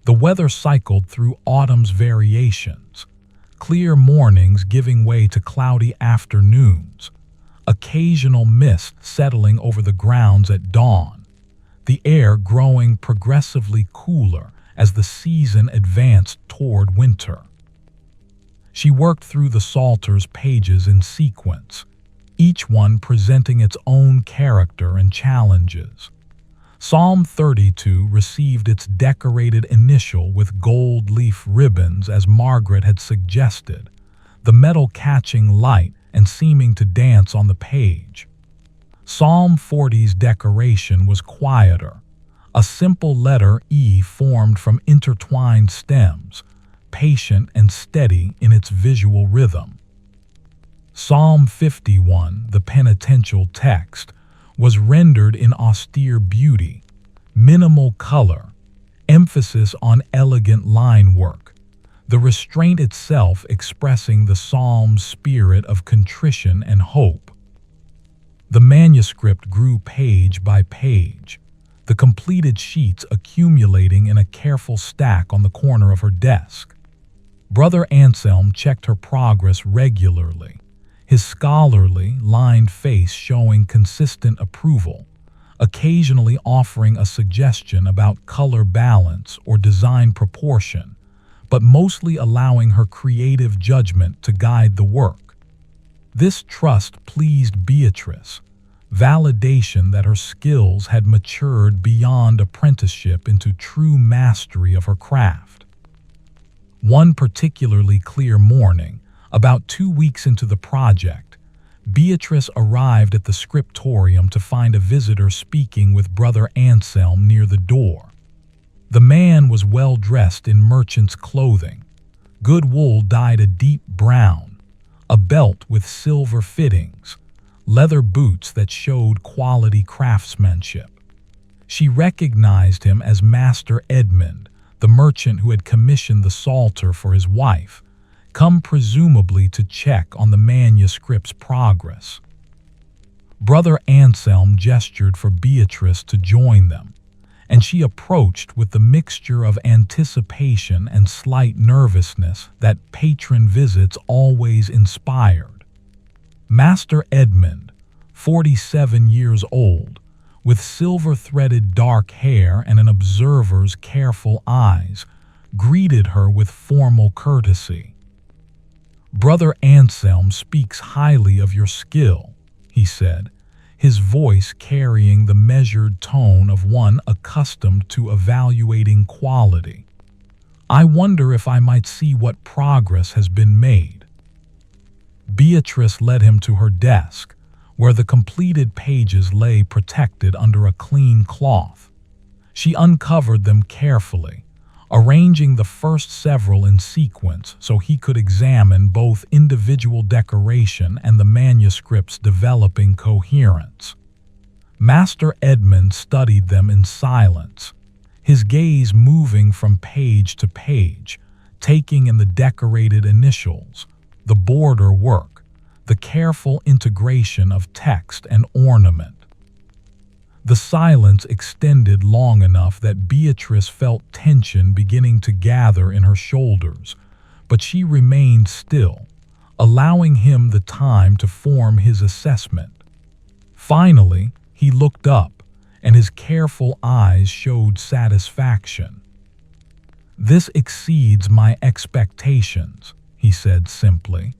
Speaker 1: The weather cycled through autumn's variations, clear mornings giving way to cloudy afternoons, occasional mist settling over the grounds at dawn, the air growing progressively cooler as the season advanced toward winter. She worked through the Psalter's pages in sequence, each one presenting its own character and challenges. Psalm 32 received its decorated initial with gold leaf ribbons as Margaret had suggested, the metal catching light and seeming to dance on the page. Psalm 40's decoration was quieter, a simple letter E formed from intertwined stems, patient and steady in its visual rhythm. Psalm 51, the penitential text, was rendered in austere beauty, minimal color, emphasis on elegant line work, the restraint itself expressing the psalm's spirit of contrition and hope. The manuscript grew page by page, the completed sheets accumulating in a careful stack on the corner of her desk. Brother Anselm checked her progress regularly, his scholarly, lined face showing consistent approval, occasionally offering a suggestion about color balance or design proportion, but mostly allowing her creative judgment to guide the work. This trust pleased Beatrice, validation that her skills had matured beyond apprenticeship into true mastery of her craft. One particularly clear morning, about 2 weeks into the project, Beatrice arrived at the scriptorium to find a visitor speaking with Brother Anselm near the door. The man was well dressed in merchant's clothing, good wool dyed a deep brown, a belt with silver fittings, leather boots that showed quality craftsmanship. She recognized him as Master Edmund, the merchant who had commissioned the Psalter for his wife, come presumably to check on the manuscript's progress. Brother Anselm gestured for Beatrice to join them, and she approached with the mixture of anticipation and slight nervousness that patron visits always inspired. Master Edmund, 47 years old, with silver-threaded dark hair and an observer's careful eyes, greeted her with formal courtesy. "Brother Anselm speaks highly of your skill," he said, his voice carrying the measured tone of one accustomed to evaluating quality. "I wonder if I might see what progress has been made." Beatrice led him to her desk, where the completed pages lay protected under a clean cloth. She uncovered them carefully, arranging the first several in sequence so he could examine both individual decoration and the manuscript's developing coherence. Master Edmund studied them in silence, his gaze moving from page to page, taking in the decorated initials, the border work, the careful integration of text and ornament. The silence extended long enough that Beatrice felt tension beginning to gather in her shoulders, but she remained still, allowing him the time to form his assessment. Finally, he looked up, and his careful eyes showed satisfaction. "This exceeds my expectations," he said simply.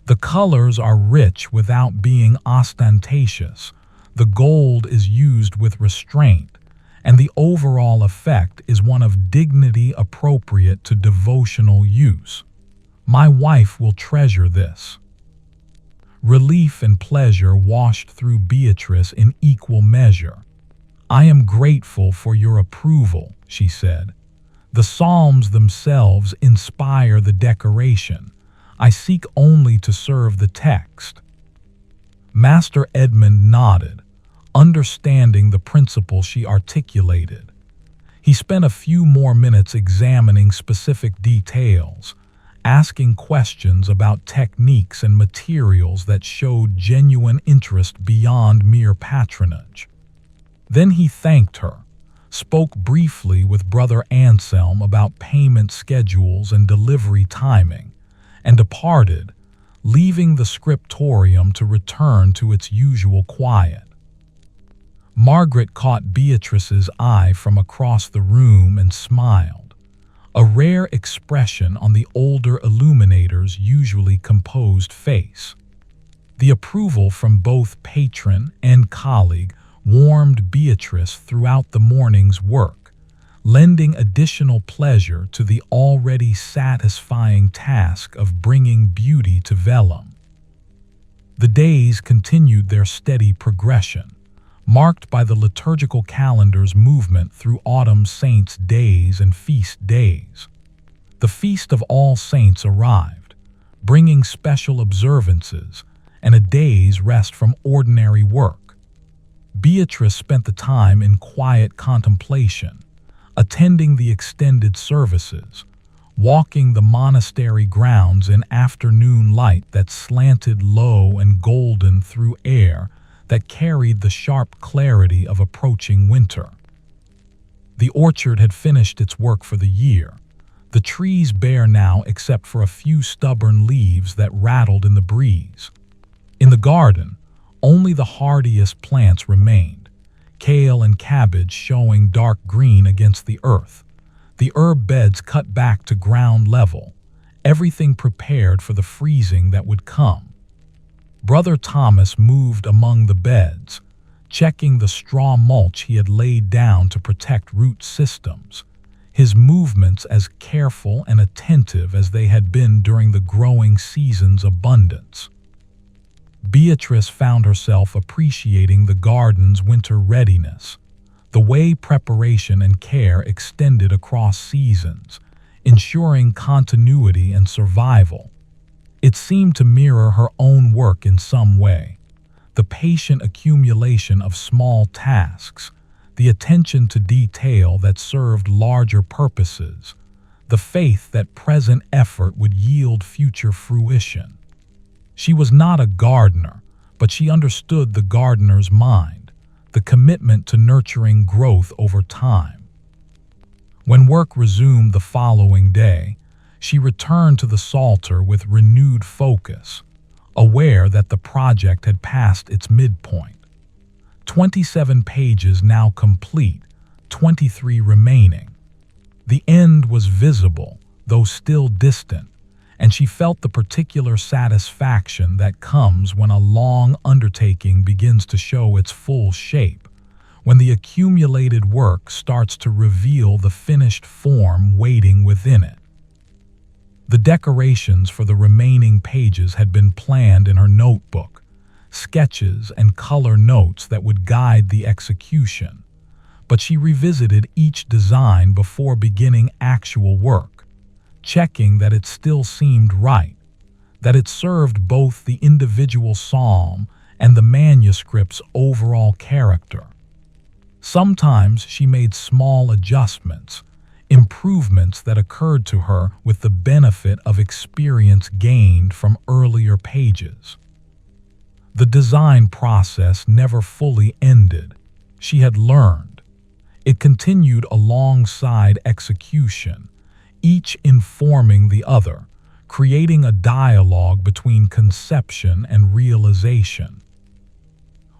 Speaker 1: "The colors are rich without being ostentatious. The gold is used with restraint, and the overall effect is one of dignity appropriate to devotional use. My wife will treasure this." Relief and pleasure washed through Beatrice in equal measure. "I am grateful for your approval," she said. "The Psalms themselves inspire the decoration. I seek only to serve the text." Master Edmund nodded, understanding the principle she articulated. He spent a few more minutes examining specific details, asking questions about techniques and materials that showed genuine interest beyond mere patronage. Then he thanked her, spoke briefly with Brother Anselm about payment schedules and delivery timing, and departed, leaving the scriptorium to return to its usual quiet. Margaret caught Beatrice's eye from across the room and smiled, a rare expression on the older illuminator's usually composed face. The approval from both patron and colleague warmed Beatrice throughout the morning's work, lending additional pleasure to the already satisfying task of bringing beauty to vellum. The days continued their steady progression, marked by the liturgical calendar's movement through autumn saints' days and feast days. The Feast of All Saints arrived, bringing special observances and a day's rest from ordinary work. Beatrice spent the time in quiet contemplation, attending the extended services, walking the monastery grounds in afternoon light that slanted low and golden through air that carried the sharp clarity of approaching winter. The orchard had finished its work for the year, the trees bare now except for a few stubborn leaves that rattled in the breeze. In the garden, only the hardiest plants remained, kale and cabbage showing dark green against the earth, the herb beds cut back to ground level, everything prepared for the freezing that would come. Brother Thomas moved among the beds, checking the straw mulch he had laid down to protect root systems, his movements as careful and attentive as they had been during the growing season's abundance. Beatrice found herself appreciating the garden's winter readiness, the way preparation and care extended across seasons, ensuring continuity and survival. It seemed to mirror her own work in some way, the patient accumulation of small tasks, the attention to detail that served larger purposes, the faith that present effort would yield future fruition. She was not a gardener, but she understood the gardener's mind, the commitment to nurturing growth over time. When work resumed the following day, she returned to the Psalter with renewed focus, aware that the project had passed its midpoint. 27 pages now complete, 23 remaining. The end was visible, though still distant, and she felt the particular satisfaction that comes when a long undertaking begins to show its full shape, when the accumulated work starts to reveal the finished form waiting within it. The decorations for the remaining pages had been planned in her notebook, sketches and color notes that would guide the execution, but she revisited each design before beginning actual work, checking that it still seemed right, that it served both the individual psalm and the manuscript's overall character. Sometimes she made small adjustments, improvements that occurred to her with the benefit of experience gained from earlier pages. The design process never fully ended. She had learned. It continued alongside execution, each informing the other, creating a dialogue between conception and realization.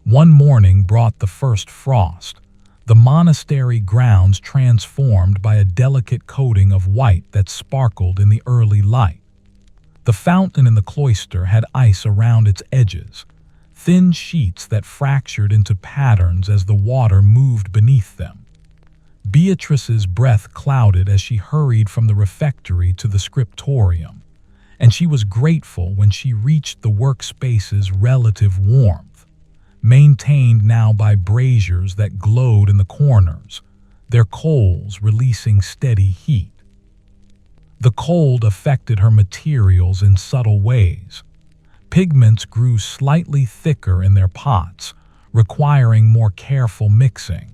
Speaker 1: One morning brought the first frost, the monastery grounds transformed by a delicate coating of white that sparkled in the early light. The fountain in the cloister had ice around its edges, thin sheets that fractured into patterns as the water moved beneath them. Beatrice's breath clouded as she hurried from the refectory to the scriptorium, and she was grateful when she reached the workspace's relative warmth, maintained now by braziers that glowed in the corners, their coals releasing steady heat. The cold affected her materials in subtle ways. Pigments grew slightly thicker in their pots, requiring more careful mixing.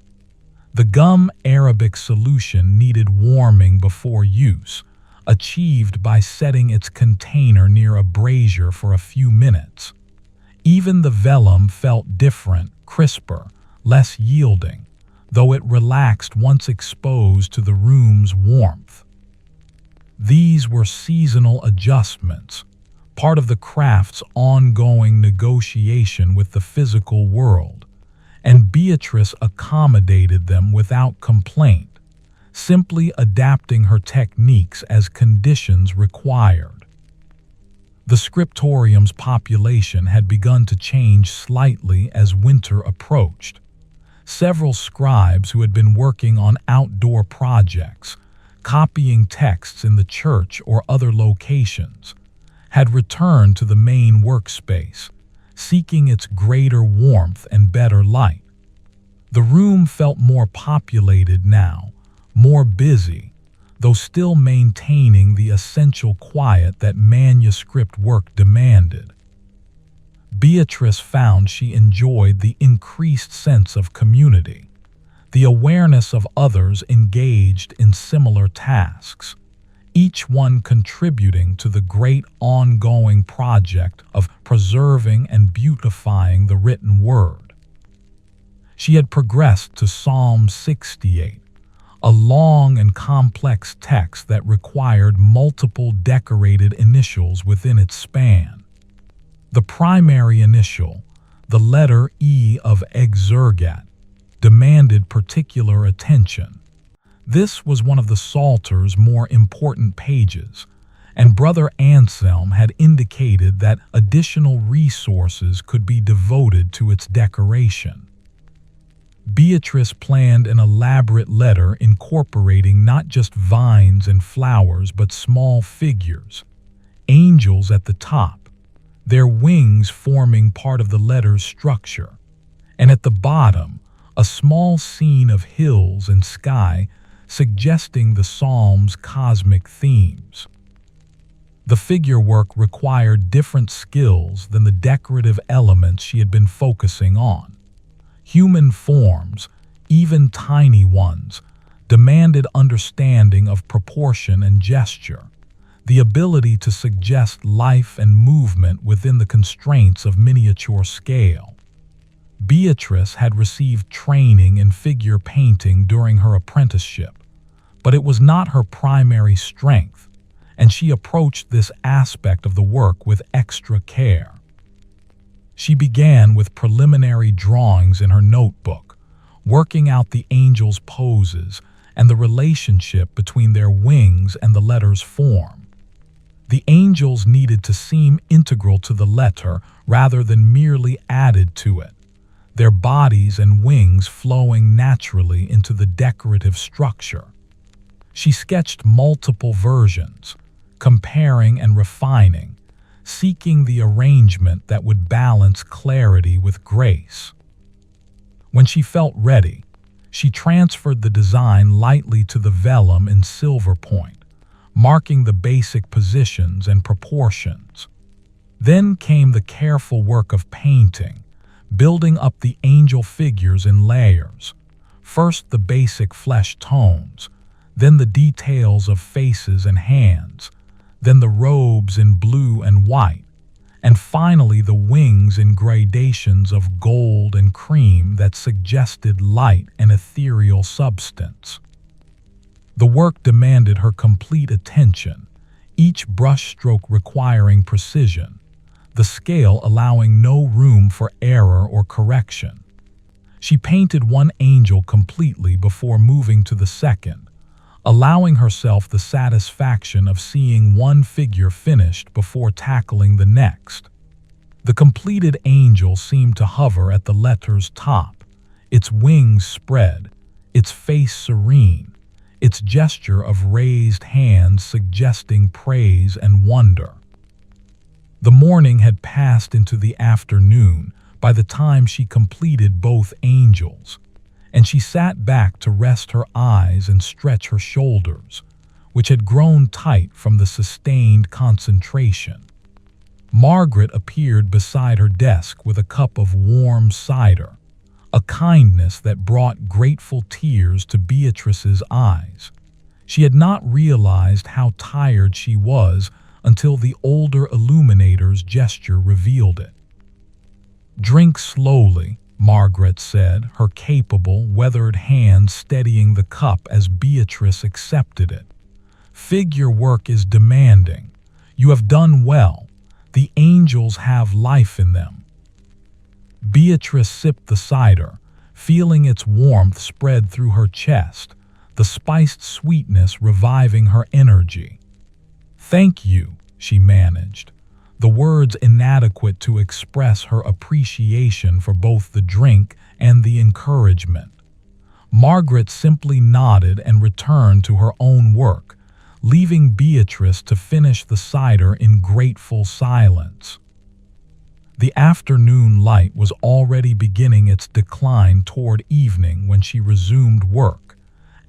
Speaker 1: The gum Arabic solution needed warming before use, achieved by setting its container near a brazier for a few minutes. Even the vellum felt different, crisper, less yielding, though it relaxed once exposed to the room's warmth. These were seasonal adjustments, part of the craft's ongoing negotiation with the physical world, and Beatrice accommodated them without complaint, simply adapting her techniques as conditions required. The scriptorium's population had begun to change slightly as winter approached. Several scribes who had been working on outdoor projects, copying texts in the church or other locations, had returned to the main workspace, seeking its greater warmth and better light. The room felt more populated now, more busy, though still maintaining the essential quiet that manuscript work demanded. Beatrice found she enjoyed the increased sense of community, the awareness of others engaged in similar tasks, each one contributing to the great ongoing project of preserving and beautifying the written word. She had progressed to Psalm 68, a long and complex text that required multiple decorated initials within its span. The primary initial, the letter E of exurgat, demanded particular attention. This was one of the Psalter's more important pages, and Brother Anselm had indicated that additional resources could be devoted to its decoration. Beatrice planned an elaborate letter incorporating not just vines and flowers but small figures, angels at the top, their wings forming part of the letter's structure, and at the bottom, a small scene of hills and sky suggesting the psalm's cosmic themes. The figure work required different skills than the decorative elements she had been focusing on. Human forms, even tiny ones, demanded understanding of proportion and gesture, the ability to suggest life and movement within the constraints of miniature scale. Beatrice had received training in figure painting during her apprenticeship, but it was not her primary strength, and she approached this aspect of the work with extra care. She began with preliminary drawings in her notebook, working out the angels' poses and the relationship between their wings and the letter's form. The angels needed to seem integral to the letter rather than merely added to it, their bodies and wings flowing naturally into the decorative structure. She sketched multiple versions, comparing and refining, seeking the arrangement that would balance clarity with grace. When she felt ready, she transferred the design lightly to the vellum in silver point, marking the basic positions and proportions. Then came the careful work of painting, building up the angel figures in layers. First the basic flesh tones, then the details of faces and hands, then the robes in blue and white, and finally the wings in gradations of gold and cream that suggested light and ethereal substance. The work demanded her complete attention, each brushstroke requiring precision, the scale allowing no room for error or correction. She painted one angel completely before moving to the second, allowing herself the satisfaction of seeing one figure finished before tackling the next. The completed angel seemed to hover at the letter's top, its wings spread, its face serene, its gesture of raised hands suggesting praise and wonder. The morning had passed into the afternoon by the time she completed both angels, and she sat back to rest her eyes and stretch her shoulders, which had grown tight from the sustained concentration. Margaret appeared beside her desk with a cup of warm cider, a kindness that brought grateful tears to Beatrice's eyes. She had not realized how tired she was until the older illuminator's gesture revealed it. "Drink slowly," Margaret said, her capable, weathered hand steadying the cup as Beatrice accepted it. "Figure work is demanding. You have done well. The angels have life in them." Beatrice sipped the cider, feeling its warmth spread through her chest, the spiced sweetness reviving her energy. "Thank you," she managed, the words inadequate to express her appreciation for both the drink and the encouragement. Margaret simply nodded and returned to her own work, leaving Beatrice to finish the cider in grateful silence. The afternoon light was already beginning its decline toward evening when she resumed work,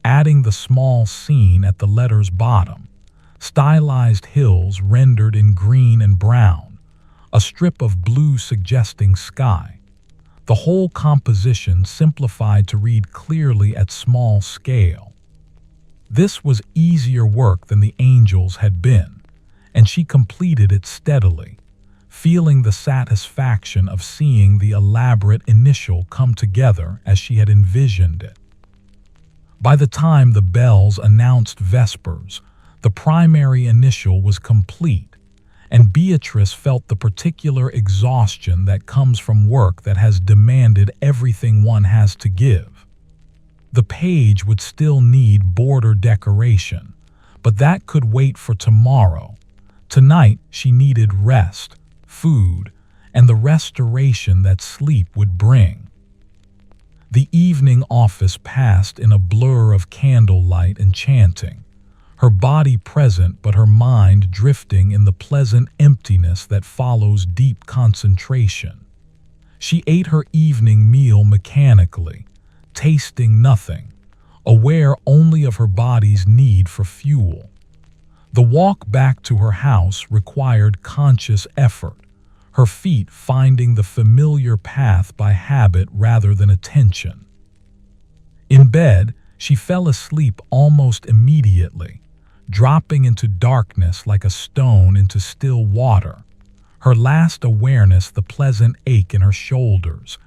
Speaker 1: adding the small scene at the letter's bottom, stylized hills rendered in green and brown, a strip of blue suggesting sky. The whole composition simplified to read clearly at small scale. This was easier work than the angels had been, and she completed it steadily, feeling the satisfaction of seeing the elaborate initial come together as she had envisioned it. By the time the bells announced vespers, the primary initial was complete, and Beatrice felt the particular exhaustion that comes from work that has demanded everything one has to give. The page would still need border decoration, but that could wait for tomorrow. Tonight she needed rest, food, and the restoration that sleep would bring. The evening office passed in a blur of candlelight and chanting, her body present but her mind drifting in the pleasant emptiness that follows deep concentration. She ate her evening meal mechanically, tasting nothing, aware only of her body's need for fuel. The walk back to her house required conscious effort, her feet finding the familiar path by habit rather than attention. In bed, she fell asleep almost immediately, dropping into darkness like a stone into still water, her last awareness the pleasant ache in her shoulders,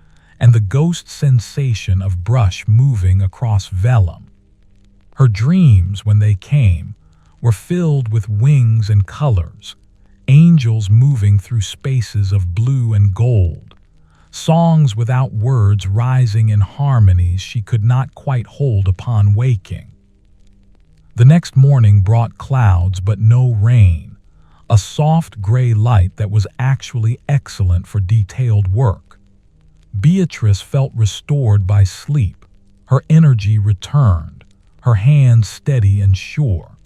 Speaker 1: and the ghost sensation of brush moving across vellum. Her dreams, when they came, were filled with wings and colors, angels moving through spaces of blue and gold, songs without words rising in harmonies she could not quite hold upon waking. The next morning brought clouds but no rain, a soft gray light that was actually excellent for detailed work. Beatrice felt restored by sleep. Her energy returned, her hands steady and sure.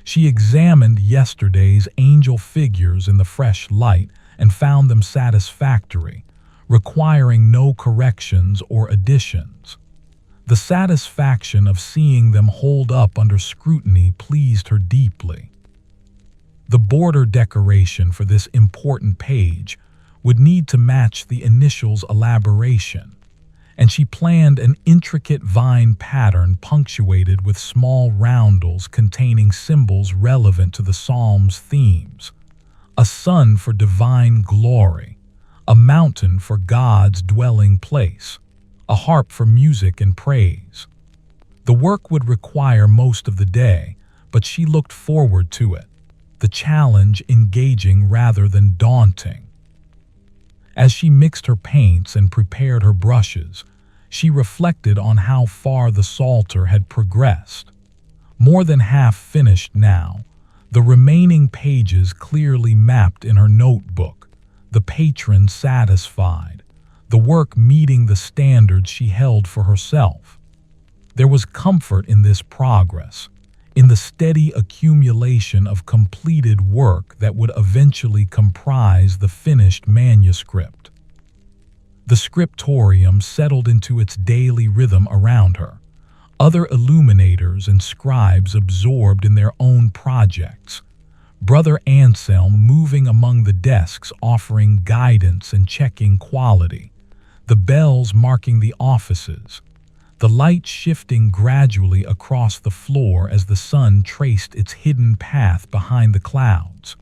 Speaker 1: She examined yesterday's angel figures in the fresh light and found them satisfactory, requiring no corrections or additions. The satisfaction of seeing them hold up under scrutiny pleased her deeply. The border decoration for this important page would need to match the initials' elaboration, and she planned an intricate vine pattern punctuated with small roundels containing symbols relevant to the psalm's themes: a sun for divine glory, a mountain for God's dwelling place, a harp for music and praise. The work would require most of the day, but she looked forward to it, the challenge engaging rather than daunting. As she mixed her paints and prepared her brushes, she reflected on how far the Psalter had progressed. More than half finished now, the remaining pages clearly mapped in her notebook, the patron satisfied, the work meeting the standards she held for herself. There was comfort in this progress, in the steady accumulation of completed work that would eventually comprise the finished manuscript. The scriptorium settled into its daily rhythm around her, other illuminators and scribes absorbed in their own projects, Brother Anselm moving among the desks offering guidance and checking quality, the bells marking the offices, the light shifting gradually across the floor as the sun traced its hidden path behind the clouds.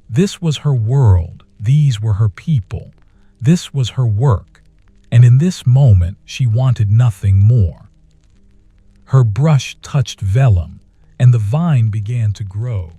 Speaker 1: This was her world, these were her people, this was her work, and in this moment she wanted nothing more. Her brush touched vellum, and the vine began to grow.